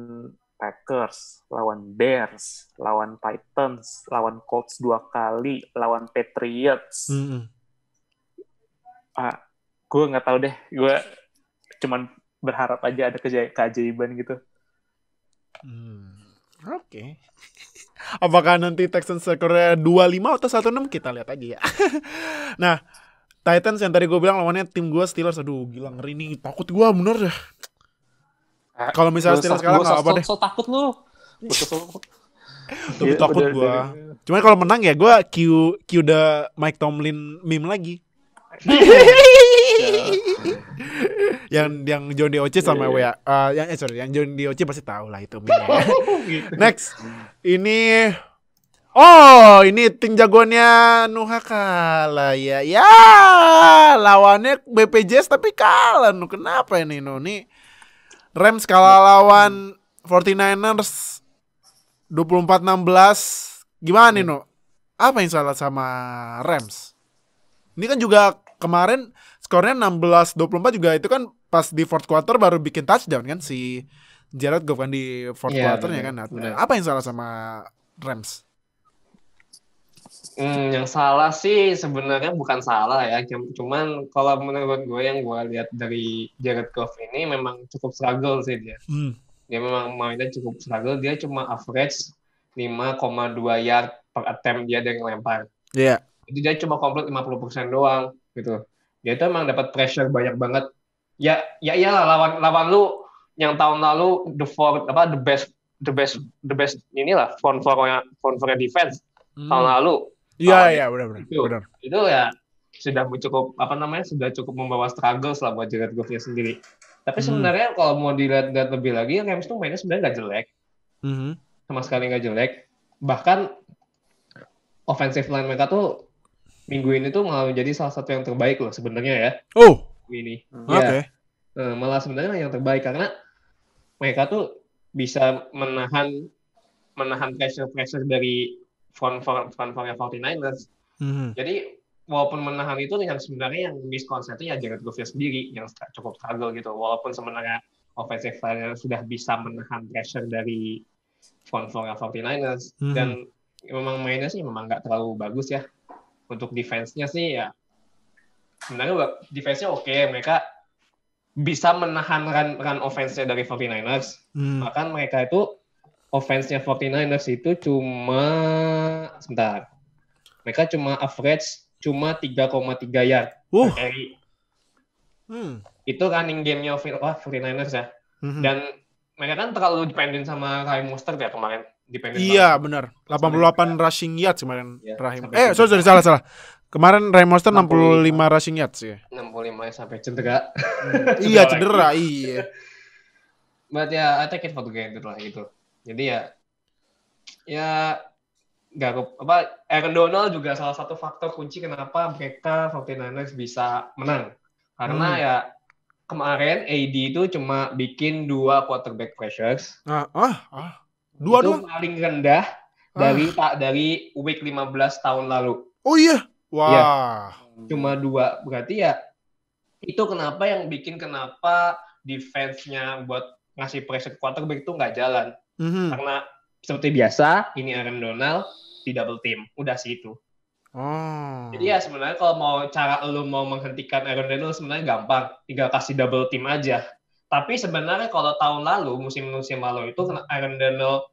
Packers, lawan Bears, lawan Titans, lawan Colts 2 kali, lawan Patriots. Gue nggak tahu deh, gue cuman berharap aja ada keajaiban gitu. Oke. Apakah nanti Texans skornya 2-5 atau 1-6 kita lihat aja ya. Nah, Titans yang tadi gue bilang lawannya tim gue Steelers. Aduh gila ngeri nih. Takut gue bener dah. Kalau misalnya Steelers kalah gak apa deh. So takut lu. Tapi takut gue. Cuman kalau menang ya gue cue the Mike Tomlin meme lagi. yang John DOC sama WA yang John DOC pasti tahu lah itu meme. Next. Ini tim jagoannya Nuha kalah ya. Ya, lawannya BPJS tapi kalah. Kenapa ini Nih Rams kalah lawan 49ers 24-16. Gimana nih Apa yang salah sama Rams? Ini kan juga kemarin skornya 16-24 juga itu kan pas di fourth quarter baru bikin touchdown kan si Jared Goff kan di fourth quarternya kan. Apa yang salah sama Rams? Yang salah sih sebenarnya bukan salah ya, cuman kalau menurut gue yang gue lihat dari Jared Goff ini memang cukup struggle sih dia. Dia memang mainnya cukup struggle, dia cuma average 5,2 yard per attempt dia dari ngelempar. Iya. Jadi dia cuma komplit 50% doang gitu. Dia itu emang dapat pressure banyak banget. Ya iyalah lawan lu yang tahun lalu the best inilah front four defense tahun lalu. Iya benar. Itu ya sudah cukup sudah cukup membawa struggle lah buat Jared Goff-nya sendiri. Tapi sebenarnya kalau mau dilihat lebih lagi Rams tuh mainnya sebenarnya nggak jelek. Sama sekali nggak jelek. Bahkan offensive line mereka tuh minggu ini tuh malah menjadi salah satu yang terbaik loh sebenarnya ya. Ini. Oke. Malah sebenarnya yang terbaik karena mereka tuh bisa menahan pressure dari front 49ers. Jadi walaupun menahan itu yang sebenarnya yang miskonsepnya ya Jared Goff sendiri yang cukup struggle gitu. Walaupun sebenarnya offensive line sudah bisa menahan pressure dari front 49ers dan memang mainnya sih memang nggak terlalu bagus ya. Untuk defense-nya sih ya sebenarnya defense-nya oke. Mereka bisa menahan run offense-nya dari 49ers. Bahkan mereka itu offense-nya 49ers itu mereka cuma average 3,3 yard per carry. Itu running game-nya 49ers ya. Dan mereka kan terlalu dependent sama Raheem Mostert ya kemarin. Iya benar. 88 rushing yards kemarin Raheem. Sorry salah. Kemarin Raheem Mostert 65 rushing yards ya. 65 sampai cedera. Iya cedera. Iya. But ya I take it for granted lah gitu. Jadi ya Aaron Donald juga salah satu faktor kunci kenapa mereka 49ers bisa menang. Karena ya kemarin AD itu cuma bikin 2 quarterback pressures. Dua itu paling rendah dari week 15 tahun lalu. Oh iya. Wah. Ya, cuma 2. Berarti ya itu kenapa defense-nya buat ngasih pressure quarterback itu nggak jalan. Karena seperti biasa, ini Aaron Donald di double team. Udah sih itu. Jadi ya sebenarnya kalau lu mau menghentikan Aaron Donald sebenarnya gampang. Tinggal kasih double team aja. Tapi sebenarnya kalau tahun lalu, musim-musim lalu itu Aaron Donald,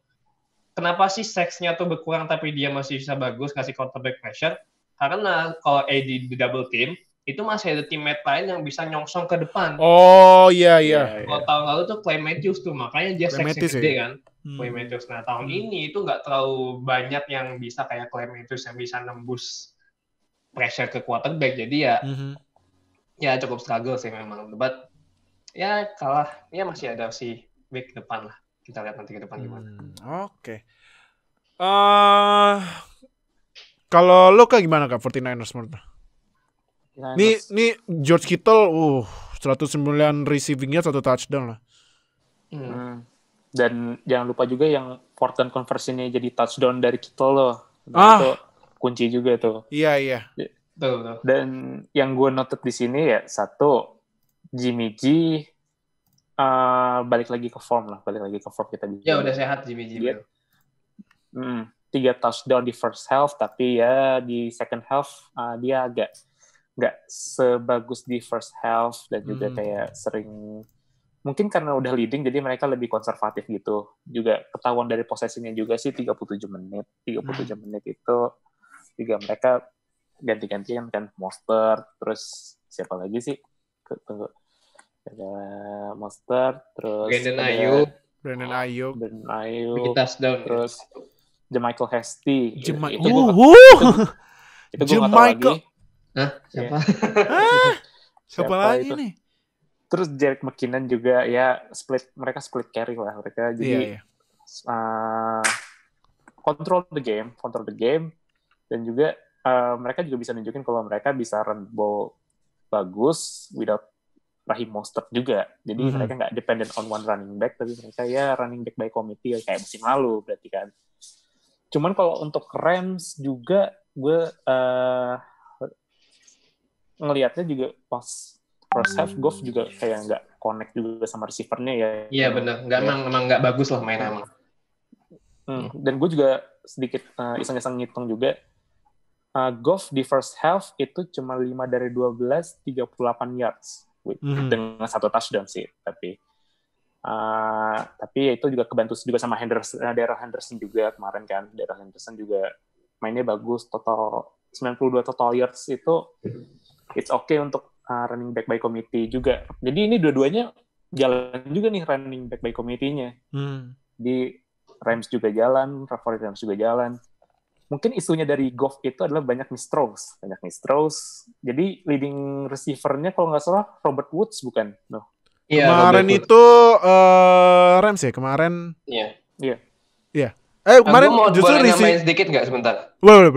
kenapa sih sacks-nya tuh berkurang tapi dia masih bisa bagus ngasih quarterback pressure? Karena kalau AD di double team, itu masih ada teammate lain yang bisa nyongsong ke depan. Oh iya. Kalau tahun lalu tuh Clay Matthews tuh, makanya dia seksi gede kan. Clay Matthews. Nah tahun ini itu nggak terlalu banyak yang bisa kayak Clay Matthews yang bisa nembus pressure ke quarterback. Jadi ya cukup struggle sih memang. But ya kalah, ya masih ada sih week depan lah. Kita lihat nanti ke depan gimana. Oke. Kalau lo gimana Kak 49ers menurut lo? Nih George Kittle 109 receiving yard 1 touchdown lah. Dan jangan lupa juga yang fourth down conversion-nya jadi touchdown dari Kittle loh. Itu kunci juga tuh. Iya. Betul. Dan yang gue noted di sini ya satu, Jimmy G balik lagi ke form kita bisa. Ya udah sehat Jimmy G. 3 touchdown di first half, tapi ya di second half dia agak nggak sebagus di first half dan juga kayak sering mungkin karena udah leading jadi mereka lebih konservatif gitu. Juga ketahuan dari posisinya juga sih 37 menit itu juga mereka ganti-gantian kan Mostert, terus siapa lagi sih? Tunggu. Ada Mostert, terus Brandon Ayuk, bikin touchdown, terus Jermichael Hasty. Itu gue nggak tahu lagi. Hah? Siapa? Siapa lagi nih? Terus Jerick McKinnon juga ya mereka split carry lah mereka. Jadi control the game dan juga mereka juga bisa nunjukin kalau mereka bisa run ball bagus without Raheem Mostert juga. Jadi mereka nggak dependent on one running back, tapi mereka ya running back by committee kayak musim lalu berarti kan. Cuman kalau untuk Rams juga gue ngelihatnya juga pas first half Goff juga kayak nggak connect juga sama receiver-nya ya. Iya benar, emang nggak bagus loh mainnya emang. Dan gue juga sedikit iseng-iseng ngitung juga. Goff di first half itu cuma 5 dari 12, 38 yards. Dengan 1 touchdown sih. Tapi ya itu juga kebantu juga sama Darrell Henderson juga kemarin kan. Darrell Henderson juga mainnya bagus. Total 92 total yards itu it's okay untuk running back by committee juga. Jadi ini dua-duanya jalan juga nih running back by committee-nya. Di Rams juga jalan, Rams juga jalan. Mungkin isunya dari Goff itu adalah banyak miss throws. Jadi leading receiver-nya kalau nggak salah Robert Woods bukan? No. Ya, kemarin itu Rams ya kemarin. Iya. Kemarin justru main sedikit nggak sebentar? Boleh.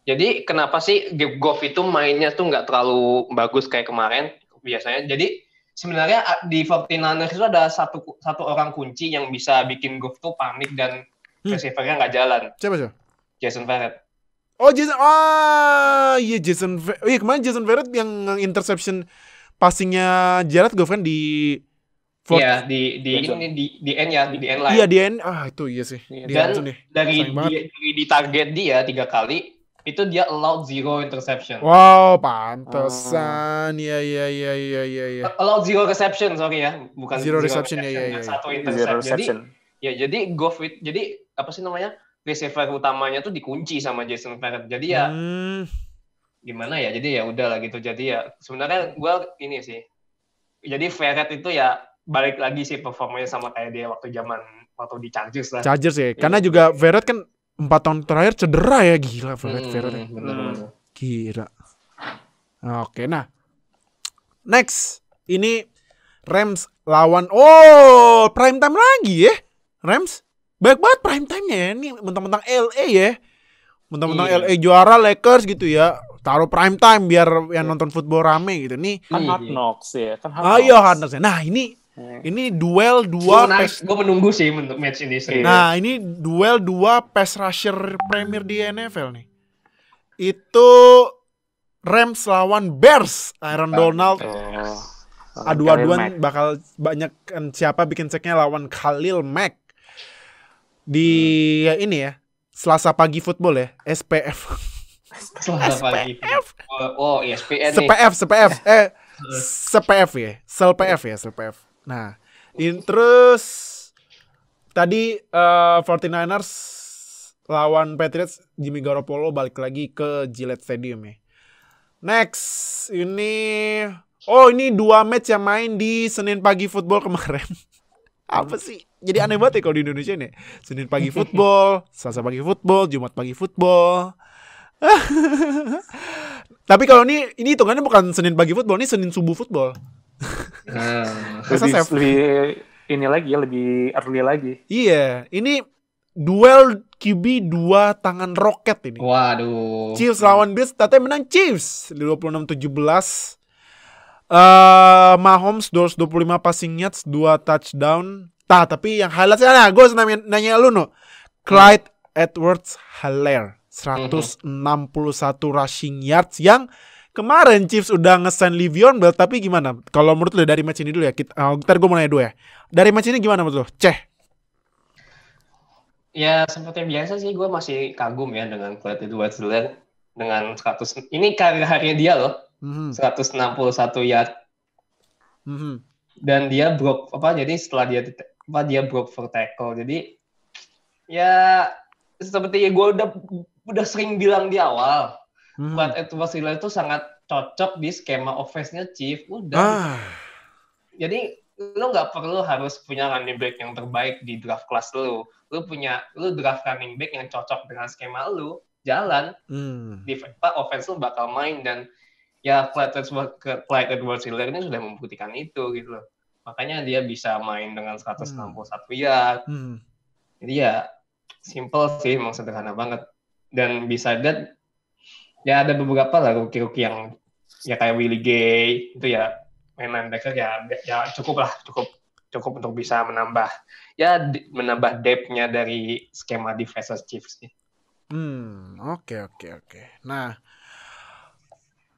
Jadi kenapa sih Goff itu mainnya tuh nggak terlalu bagus kayak kemarin biasanya? Jadi sebenarnya di 49ers itu ada satu orang kunci yang bisa bikin Goff tuh panik dan receiver-nya nggak jalan. Siapa? Jason Verrett. Jason Verrett. Iya, kemarin Jason Verrett yang interception passingnya Jared Goff kan di Iya, di end ya, di end line. Iya, di end. Itu iya sih. Dan dari target dia 3 kali itu dia allowed 0 interception. Wow, pantesan. Iya. Allowed 0 reception, sorry ya, bukan 0 reception. Iya. 1 interception. Jadi Goff jadi apa sih namanya? Receiver utamanya tuh dikunci sama Jason Verrett. Jadi ya gimana ya? Jadi ya udahlah gitu. Jadi ya sebenarnya gue ini sih. Jadi Verrett itu ya balik lagi sih performanya sama kayak dia waktu di Chargers lah. Chargers ya. Karena juga Verrett kan 4 tahun terakhir cedera ya, gila Verrett. Bener. Gila. Oke, nah. Next, ini Rams lawan prime time lagi ya. Rams banyak banget prime time-nya ya. Ini mentang-mentang LA ya. Mentang-mentang LA juara Lakers gitu ya. Taruh prime time biar yang nonton football rame gitu. Nih kan Hard Knocks ya. Hard Knocks. Nah, ini duel 2 gue menunggu sih untuk match ini. Nah, ini duel 2 pass rusher premier di NFL nih. Itu Rams lawan Bears. Aaron Donald. Adu-aduan bakal banyak siapa bikin sacknya lawan Khalil Mack. Di ini ya, Selasa pagi football ya, SPF. Selasa pagi. ESPN nih. SPF. Nah, terus tadi 49ers lawan Patriots, Jimmy Garoppolo balik lagi ke Gillette Stadium ya. Next, ini 2 match yang main di Senin pagi football kemarin. Apa sih? Jadi aneh banget ya kalau di Indonesia nih. Senin pagi football, Selasa pagi football, Jumat pagi football. Tapi kalau ini hitungannya bukan Senin pagi football, ini Senin subuh football. Lebih early lagi. Iya, ini duel QB 2 tangan roket ini. Waduh. Chiefs lawan Bills, ternyata menang Chiefs 26-17. Mahomes 225 passing yards, 2 touchdown. Tapi yang highlightnya, gue nanya lu Clyde Edwards-Helaire 161 rushing yards yang kemarin Chiefs udah nge-sign Le'Veon Bell. Tapi gimana? Kalau menurut lu dari match ini dulu ya. Ntar gue mau nanya dulu ya. Dari match ini gimana menurut lu? Ya seperti biasa sih, gue masih kagum ya dengan Clyde Edwards-Helaire dengan 100. Ini karir-harinya dia loh. 161 yard. Dan dia broke jadi setelah dia broke for tackle. Jadi ya seperti gue udah sering bilang di awal, Clyde Edwards-Helaire itu sangat cocok di skema offense-nya Chief. Udah. Jadi lu nggak perlu harus punya running back yang terbaik di draft class lu. Lu draft running back yang cocok dengan skema lu, jalan. Di offense lu bakal main, dan ya Clyde Edwards-Helaire ini sudah membuktikan itu gitu loh. Makanya dia bisa main dengan 161 yard. Jadi ya simple sih, emang sederhana banget. Dan bisa lihat ya ada beberapa lah rookie yang ya kayak Willie Gay itu ya main linebacker ya cukup untuk bisa menambah depth-nya dari skema defense Chiefs sih. Oke. Nah,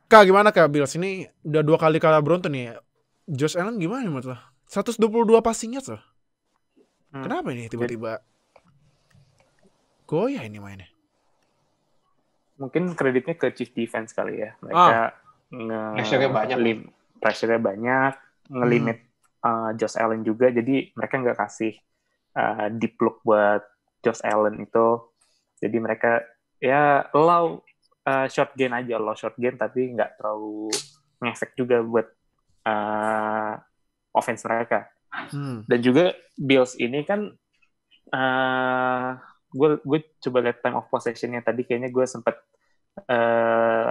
Kak, gimana Kak Bills ini udah 2 kali kalah beruntun nih. Josh Allen gimana menurut lo? 122 passing yards loh. Kenapa ini tiba-tiba goyah ini mainnya? Mungkin kreditnya ke Chief Defense kali ya. Mereka pressure-nya banyak, ngelimit Josh Allen juga, jadi mereka nggak kasih deep look buat Josh Allen itu. Jadi mereka ya allow short gain tapi nggak terlalu ngefek juga buat offense mereka. Dan juga Bills ini kan gue coba lihat time of possession-nya tadi, kayaknya gue sempet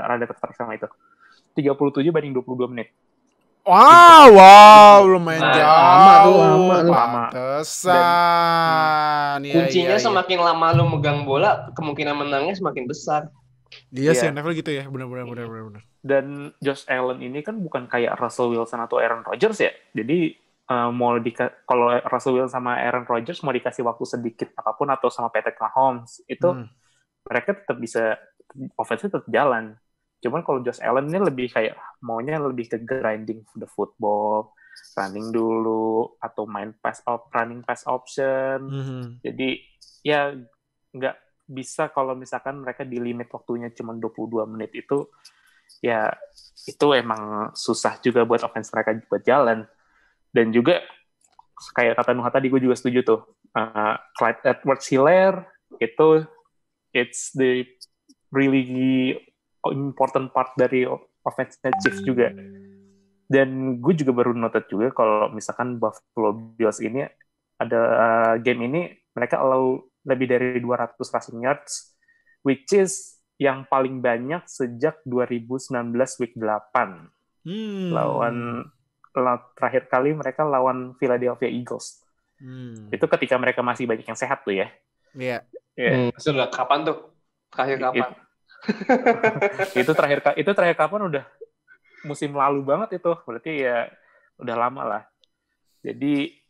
rada tertarik sama itu. 37 banding 22 menit. Wow, lumayan jauh. Lama. Pantesan. Kuncinya semakin lama lu megang bola, kemungkinan menangnya semakin besar. Iya sih, NFL gitu ya, benar. Dan Josh Allen ini kan bukan kayak Russell Wilson atau Aaron Rodgers ya. Jadi kalau Russell Wilson sama Aaron Rodgers mau dikasih waktu sedikit apapun, atau sama Patrick Mahomes, itu mereka tetap bisa, offense-nya tetap jalan. Cuman kalau Josh Allen ini maunya lebih ke grinding the football, running dulu, atau main running pass option. Jadi ya nggak bisa kalau misalkan mereka di limit waktunya cuma 22 menit itu, ya itu emang susah juga buat offense mereka buat jalan. Dan juga kayak kata Nuha tadi, gue juga setuju tuh, Clyde Edwards-Helaire itu it's the really important part dari offense Chiefs juga. Dan gue juga baru noted juga kalau misalkan Buffalo Bills ini ada game ini mereka allow lebih dari 200 rushing yards, which is yang paling banyak sejak 2019 week 8. Terakhir kali mereka lawan Philadelphia Eagles. Itu ketika mereka masih banyak yang sehat tuh ya. Iya. Sudah kapan tuh? Terakhir kapan? Itu terakhir kapan, udah musim lalu banget itu. Berarti ya udah lama lah. Jadi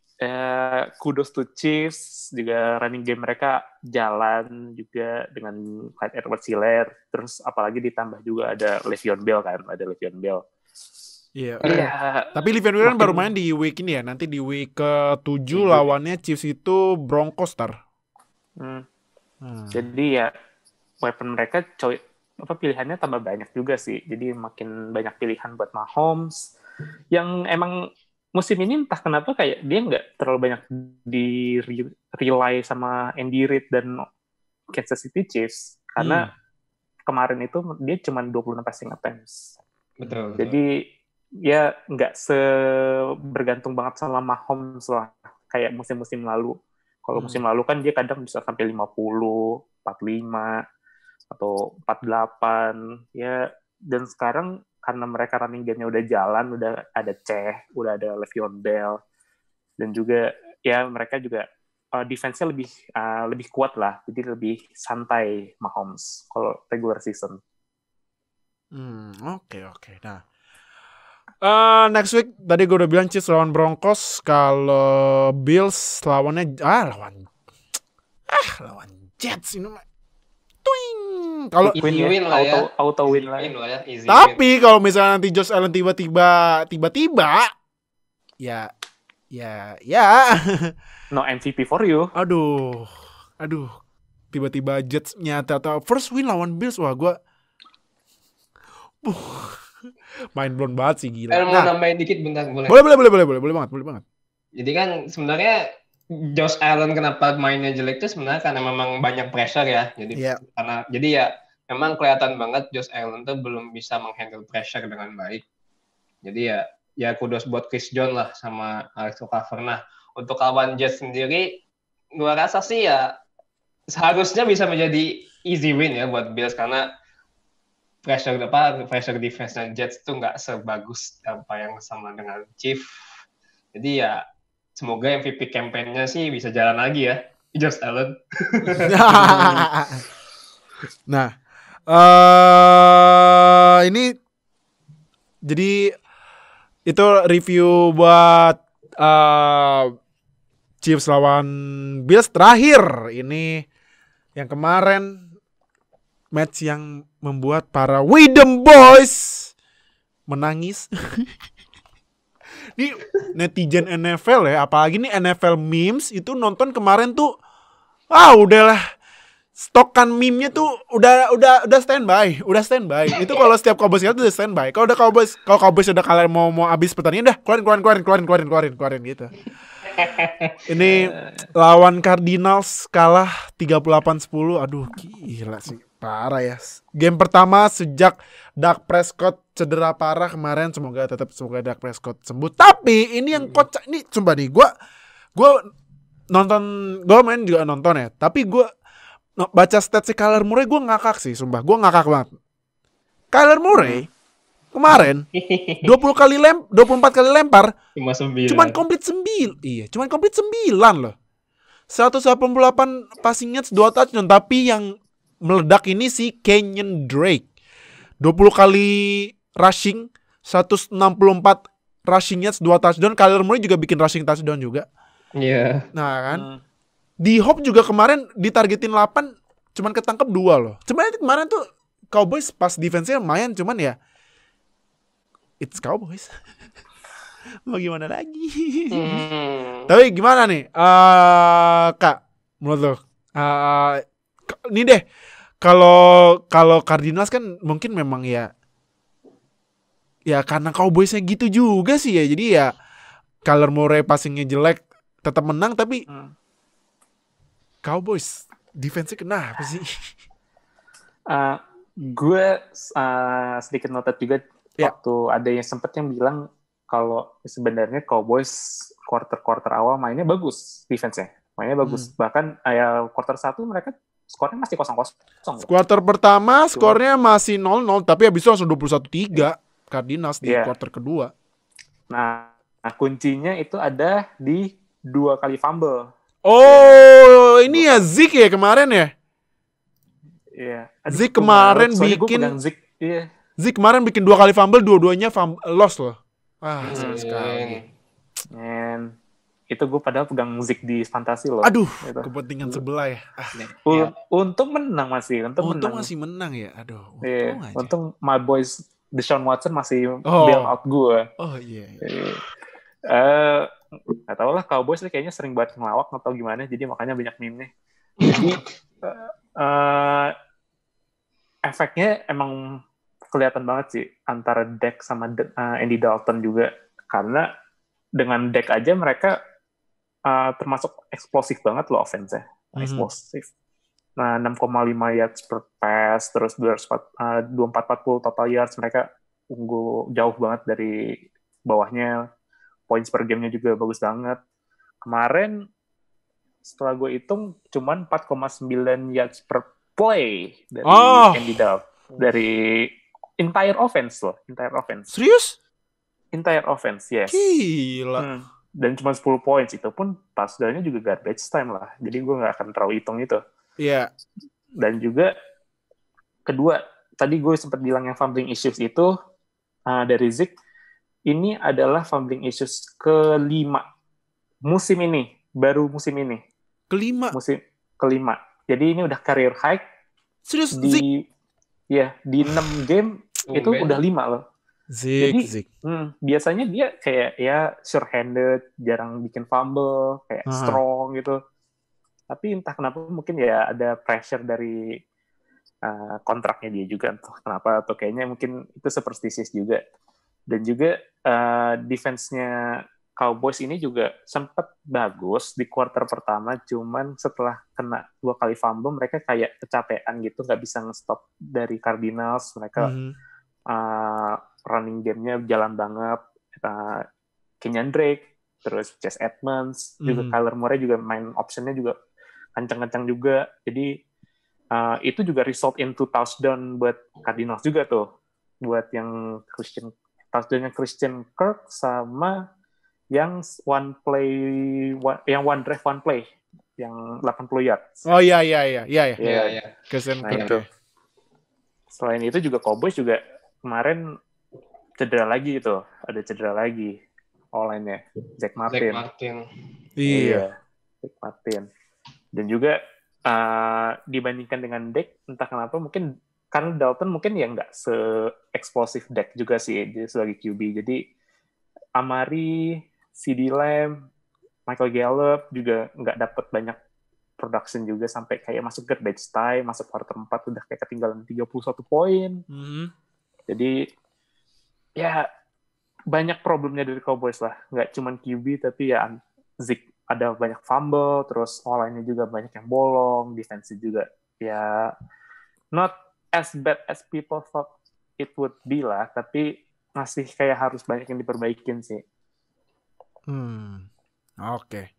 kudos to Chiefs, juga running game mereka jalan juga dengan Clyde Edwards-Helaire, terus apalagi ditambah juga ada Le'Veon Bell. Iya. Tapi Le'Veon Bell baru main di week ini ya. Nanti di week ke-7 lawannya Chiefs itu Broncos tar. Jadi ya weapon mereka pilihannya tambah banyak juga sih. Jadi makin banyak pilihan buat Mahomes, yang emang musim ini entah kenapa kayak dia nggak terlalu banyak di rely sama Andy Reid dan Kansas City Chiefs, karena kemarin itu dia cuma 26 passing attempts. Betul. Jadi ya nggak bergantung banget sama Mahomes lah kayak musim-musim lalu. Kalau musim lalu kan dia kadang bisa sampai 50, 45 atau 48 ya. Dan sekarang karena mereka running game-nya udah jalan, udah ada udah ada Le'Veon Bell, dan juga ya mereka juga defense-nya lebih kuat lah. Jadi lebih santai Mahomes kalau regular season. Oke. Nah, next week tadi gue udah bilang Chiefs lawan Broncos. Kalau Bills lawannya lawan Jets ini mah. Kalau win lah ya. Auto win lah. Tapi kalau misalnya nanti Josh Allen tiba-tiba ya no MVP for you. Aduh. Tiba-tiba Jets nyata atau first win lawan Bills, wah gue main blown banget sih, gila. Mau nambahin dikit bentar, boleh? Boleh banget. Jadi kan sebenarnya Josh Allen kenapa mainnya jelek itu sebenarnya karena memang banyak pressure ya. Jadi karena ya memang kelihatan banget Josh Allen tuh belum bisa menghandle pressure dengan baik. Jadi ya kudos buat Chris John lah sama Alex Okafor. Nah, untuk lawan Jets sendiri, gua rasa sih ya seharusnya bisa menjadi easy win ya buat Bills karena pressure defense dan Jets tuh nggak sebagus apa yang sama dengan Chief. Jadi ya semoga MVP campaign-nya sih bisa jalan lagi ya, Josh Allen. Nah, ini jadi itu review buat Chiefs lawan Bills terakhir. Ini yang kemarin match yang membuat para Widem Boys menangis. Ini netizen NFL ya, apalagi nih NFL memes itu nonton kemarin tuh, udahlah. Stokan meme-nya tuh udah standby. Itu kalau setiap Cowboys itu udah standby. Kalau Cowboys udah kalah mau habis pertandingan, dah keluarin gitu. Ini lawan Cardinals kalah 38-10. Aduh, gila sih. Parah ya. Game pertama sejak Dak Prescott cedera parah kemarin, semoga Dak Prescott sembuh. Tapi ini yang kocak nih, sumpah nih, gue main juga nonton ya. Tapi gue baca stats si Kyler Murray, gue ngakak sih, sumpah. Gue ngakak banget. Kyler Murray kemarin 24 kali lempar cuman komplit 9. Iya, cuman komplit 9 loh. 188 passing yards, 2 touchdown. Tapi yang meledak ini si Kenyon Drake. 20 kali rushing, 164 rushing yards, 2 touchdown. Kyler Murray juga bikin rushing touchdown juga. Iya. Nah kan. Di Hop juga kemarin ditargetin 8, cuman ketangkep 2 loh. Sebenarnya kemarin tuh Cowboys pas defense-nya lumayan, cuman ya it's Cowboys. Mau gimana lagi? Tapi gimana nih? Kak, menurut lo? Ini deh. Kalau Cardinals kan mungkin memang ya karena Cowboys-nya gitu juga sih ya. Jadi ya Kyler Murray passing-nya jelek tetap menang, tapi Cowboys defense-nya kenapa sih? Gue sedikit noted juga waktu ada yang sempet yang bilang kalau sebenarnya Cowboys quarter awal mainnya bagus, defense-nya mainnya bagus. Bahkan quarter 1 mereka skornya masih 0-0. Quarter pertama skornya masih 0-0, tapi habis itu langsung 21-3 Cardinals di quarter kedua. Nah, kuncinya itu ada di 2 kali fumble. Oh, ini ya Zeke ya kemarin ya? Iya. Zeke kemarin bikin Zeke kemarin bikin 2 kali fumble, dua-duanya loss loh. Sayang sekali. And itu gue padahal pegang Zeke di fantasi loh. Aduh, gitu. Kepentingan sebelah ya. Untung menang masih. Untung masih menang ya. Aduh, untung my boys Deshaun Watson masih bail out gue. Oh iya. Gak tau lah, Cowboys kayaknya sering banget ngelawak atau gimana, jadi makanya banyak meme-nya. Jadi efeknya emang kelihatan banget sih antara Dak sama Andy Dalton juga, karena dengan Dak aja mereka termasuk eksplosif banget loh offense-nya, eksplosif. Nah, 6,5 yards per pass, terus 2440 total yards, mereka unggul jauh banget dari bawahnya. Points per game-nya juga bagus banget. Kemarin setelah gue hitung cuman 4,9 yards per play dari Andy Dalton. Dari entire offense loh, entire offense. Serius? Entire offense, yes. Gila. Dan cuma 10 points, itu pun touchdown-nya juga garbage time lah. Jadi gue gak akan terlalu hitung itu. Iya. Dan juga kedua, tadi gue sempat bilang yang fumbling issues itu dari Zeke, ini adalah fumbling issues kelima musim ini, baru musim ini. Musim kelima. Jadi ini udah career high. Serius, di 6 game itu udah 5 loh. Zeke. Biasanya dia kayak sure-handed, jarang bikin fumble, kayak strong gitu. Tapi entah kenapa mungkin ya ada pressure dari kontraknya dia juga, entah kenapa, atau kayaknya mungkin itu superstitious juga. Dan juga defense-nya Cowboys ini juga sempat bagus di quarter pertama, cuman setelah kena 2 kali fumble mereka kayak kecapean gitu, nggak bisa nge-stop dari Cardinals. Mereka running game-nya jalan banget. Kenyan Drake, terus Chase Edmonds, juga Kyler Murray juga main optionnya juga kencang-kencang juga. Jadi itu juga result into touchdown buat Cardinals juga tuh, buat yang touchdown-nya Christian Kirk sama yang one drive one play yang 80 yards. Oh iya. Christian Kirk itu. Selain itu juga Cowboys juga kemarin cedera lagi itu, ada cedera lagi online-nya Zach Martin. Iya. Zach Martin. Dan juga dibandingkan dengan Dak, entah kenapa mungkin karena Dalton mungkin ya nggak se-eksplosif Dak juga sih dia sebagai QB. Jadi Amari, CeeDee Lamb, Michael Gallup juga nggak dapat banyak production juga sampai kayak masuk garbage time, masuk quarter 4 udah kayak ketinggalan 31 poin. Jadi ya banyak problemnya dari Cowboys lah. Nggak cuma QB tapi ya Zeke ada banyak fumble, terus online-nya juga banyak yang bolong, defense juga ya not as bad as people thought it would be lah, tapi masih kayak harus banyak yang diperbaikin sih. Oke.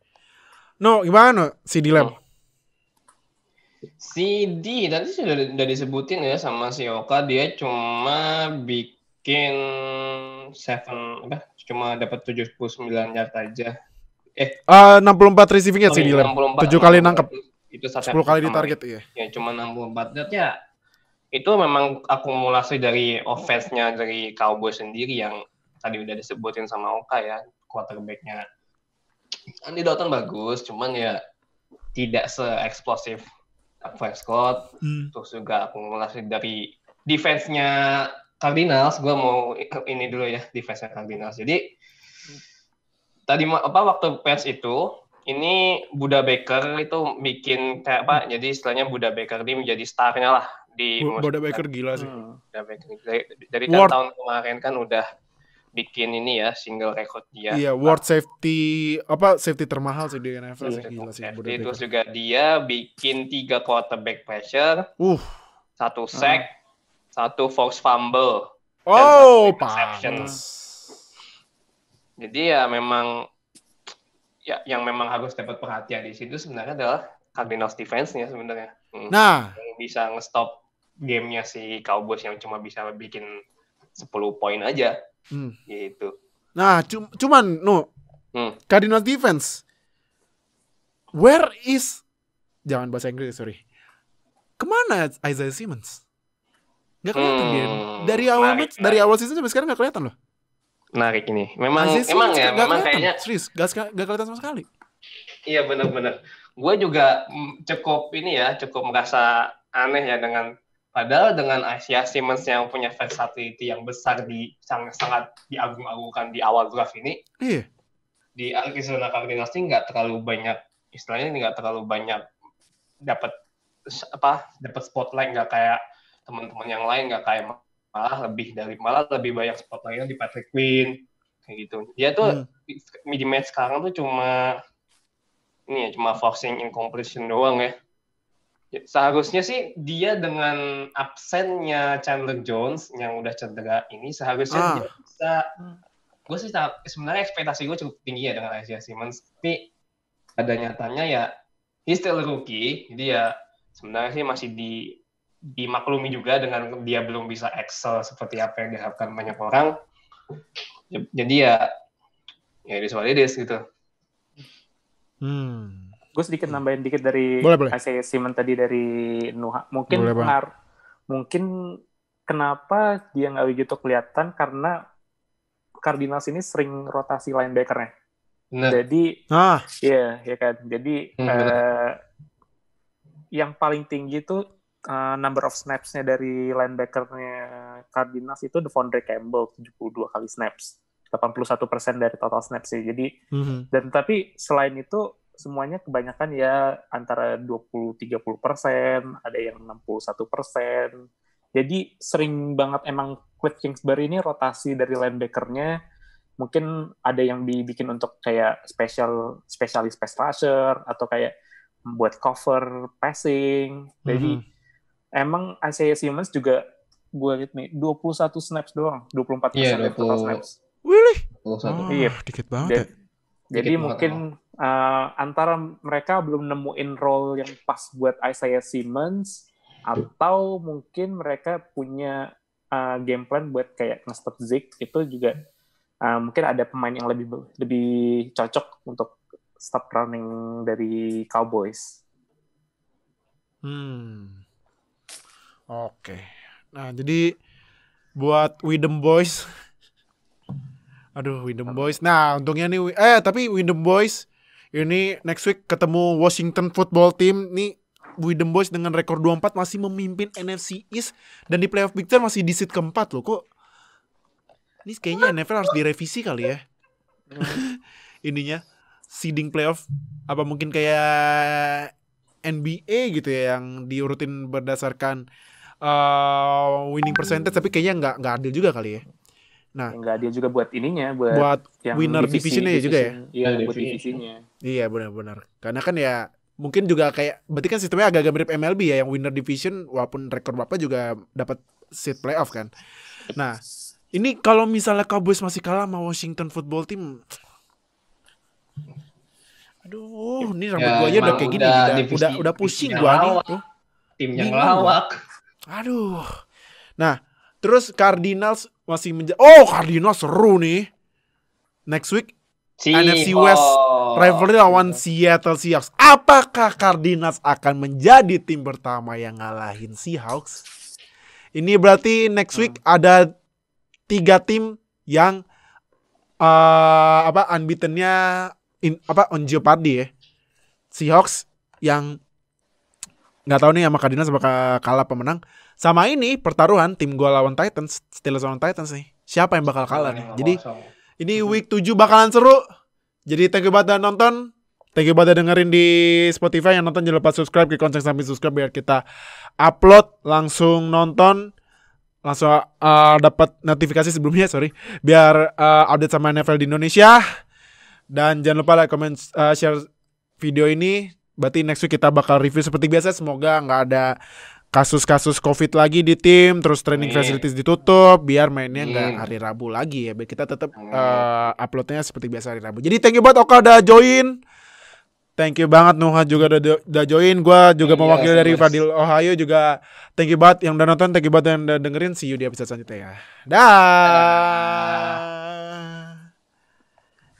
No, gimana CD Lamb? CD tadi sudah disebutin ya sama si Oka, dia cuma bikin cuma dapat 79 yard aja. 64 receiving yard CD Lamb. 7 kali nangkep. Itu 10 kali ditarget ya. Ya cuma 64 yard ya. Itu memang akumulasi dari offense-nya dari Cowboys sendiri yang tadi udah disebutin sama Oka ya, quarterback-nya. Andy Dalton bagus, cuman ya tidak se-eksplosif Prescott. Terus juga akumulasi dari defense-nya Cardinals. Gue mau ini dulu ya, defense-nya Cardinals. Jadi tadi waktu patch itu, ini Buda Baker itu bikin kayak apa? Jadi istilahnya Buda Baker ini menjadi star-nya lah di Buda Baker gila sih. Buda Baker dari kan tahun kemarin kan udah bikin ini ya single record dia. Iya, world safety termahal sih di NFL sih, gila sih. Terus juga dia bikin 3 quarterback pressure, 1 sack, 1 forced fumble, dan 1 interception. Jadi ya memang yang memang harus dapat perhatian di situ sebenarnya adalah Cardinals defense-nya sebenarnya. Nah, yang bisa nge-stop game-nya si Cowboys yang cuma bisa bikin 10 poin aja. Gitu. Nah, cuman Cardinals defense. Where is jangan bahasa Inggris, sorry. Kemana Isaiah Simmons? Gak kelihatan dia. Dari awal season sampai sekarang gak kelihatan loh. Menarik ini. Memang kayaknya serius, gak kelihatan sama sekali. Iya benar-benar. Gue juga cukup merasa aneh ya padahal dengan Isaiah Simmons yang punya versatility yang besar sangat diagung-agungkan di awal draft ini. Iya. Di Arizona Cardinals ini nggak terlalu banyak dapat spotlight, nggak kayak teman-teman yang lain, nggak kayak malah lebih banyak spotlightnya di Patrick Queen kayak gitu. Dia tuh di match sekarang tuh cuma forcing incompletion doang ya. Seharusnya sih dia dengan absennya Chandler Jones yang udah cedera ini seharusnya dia bisa. Gue sih sebenarnya ekspektasi gue cukup tinggi ya dengan Isaiah Simmons, tapi pada nyatanya ya he's still a rookie, jadi ya sebenarnya sih masih dimaklumi juga dengan dia belum bisa excel seperti apa yang diharapkan banyak orang. Jadi ya this what it is gitu. Gue sedikit nambahin dikit dari Isaiah Simmons tadi dari Nuha. Mungkin kenapa dia nggak begitu kelihatan karena Cardinals ini sering rotasi linebacker-nya. Jadi ya kan. Jadi yang paling tinggi itu number of snaps-nya dari linebacker-nya Cardinals itu Devondre Campbell 72 kali snaps. 81% dari total snaps sih. Jadi dan tapi selain itu semuanya kebanyakan ya antara 20-30%, ada yang 61%. Jadi sering banget emang Cliff Kingsbury ini rotasi dari linebacker-nya mungkin ada yang dibikin untuk kayak spesialis pass rusher atau kayak buat cover passing. Jadi emang Isaiah Simmons juga gue lihat nih 21 snaps doang, 24% dari total snaps. Wih. Iya, dikit banget. Jadi mungkin antara mereka belum nemuin role yang pas buat Isaiah Simmons, atau mungkin mereka punya game plan buat kayak nge-stop Zeke. Itu juga mungkin ada pemain yang lebih cocok untuk stop running dari Cowboys. Oke. Nah, jadi buat Windham Boys. Aduh, Windham Boys. Nah, untungnya nih tapi Windham Boys ini next week ketemu Washington Football Team. Nih Windham Boys dengan rekor 2-4 masih memimpin NFC East dan di playoff picture masih di seat keempat loh. Kok ini kayaknya NFL harus direvisi kali ya. Ininya seeding playoff apa mungkin kayak NBA gitu ya yang diurutin berdasarkan winning percentage, tapi kayaknya nggak adil juga kali ya. Nah, nggak adil juga buat ininya, buat yang winner division-nya juga ya. Iya, buat divisinya. Iya, benar-benar. Karena kan ya mungkin juga kayak berarti kan sistemnya agak-agak mirip MLB ya, yang winner division walaupun rekor berapa juga dapat seed playoff kan. Nah, ini kalau misalnya Cowboys masih kalah sama Washington Football Team, aduh, ini rambut gua aja udah kayak gini, udah pusing gua nih. Timnya ngelawak. Aduh. Nah, terus Cardinals masih Cardinals seru nih. Next week NFC West rivalry lawan Seattle Seahawks. Apakah Cardinals akan menjadi tim pertama yang ngalahin Seahawks? Ini berarti next week ada 3 tim yang unbeaten-nya on jeopardy ya. Seahawks yang nggak tahu nih sama Cardinals bakal kalah pemenang. Sama ini pertaruhan tim gua lawan Titans, Steelers lawan Titans nih. Siapa yang bakal kalah nih? Jadi ini week 7 bakalan seru. Jadi thank you banget udah nonton. Thank you banget udah dengerin di Spotify. Yang nonton jangan lupa subscribe, klik lonceng sampai subscribe biar kita upload langsung nonton. Langsung dapat notifikasi sebelumnya, biar update sama NFL di Indonesia. Dan jangan lupa like, comment, share video ini. Berarti next week kita bakal review seperti biasa. Semoga nggak ada kasus-kasus COVID lagi di tim. Terus training facilities ditutup. Biar mainnya nggak hari Rabu lagi ya. Biar kita tetap uploadnya seperti biasa hari Rabu. Jadi thank you banget Oka udah join. Thank you banget Nuha juga udah join. Gue juga mewakili dari Fadil Ohio juga. Thank you banget yang udah nonton. Thank you banget yang udah dengerin. See you di episode selanjutnya ya. Dah.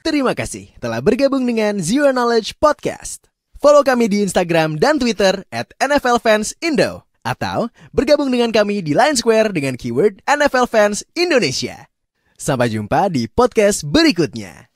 Terima kasih telah bergabung dengan Zero Knowledge Podcast. Follow kami di Instagram dan Twitter @NFLFansIndo. Atau bergabung dengan kami di Line Square dengan keyword NFL Fans Indonesia. Sampai jumpa di podcast berikutnya.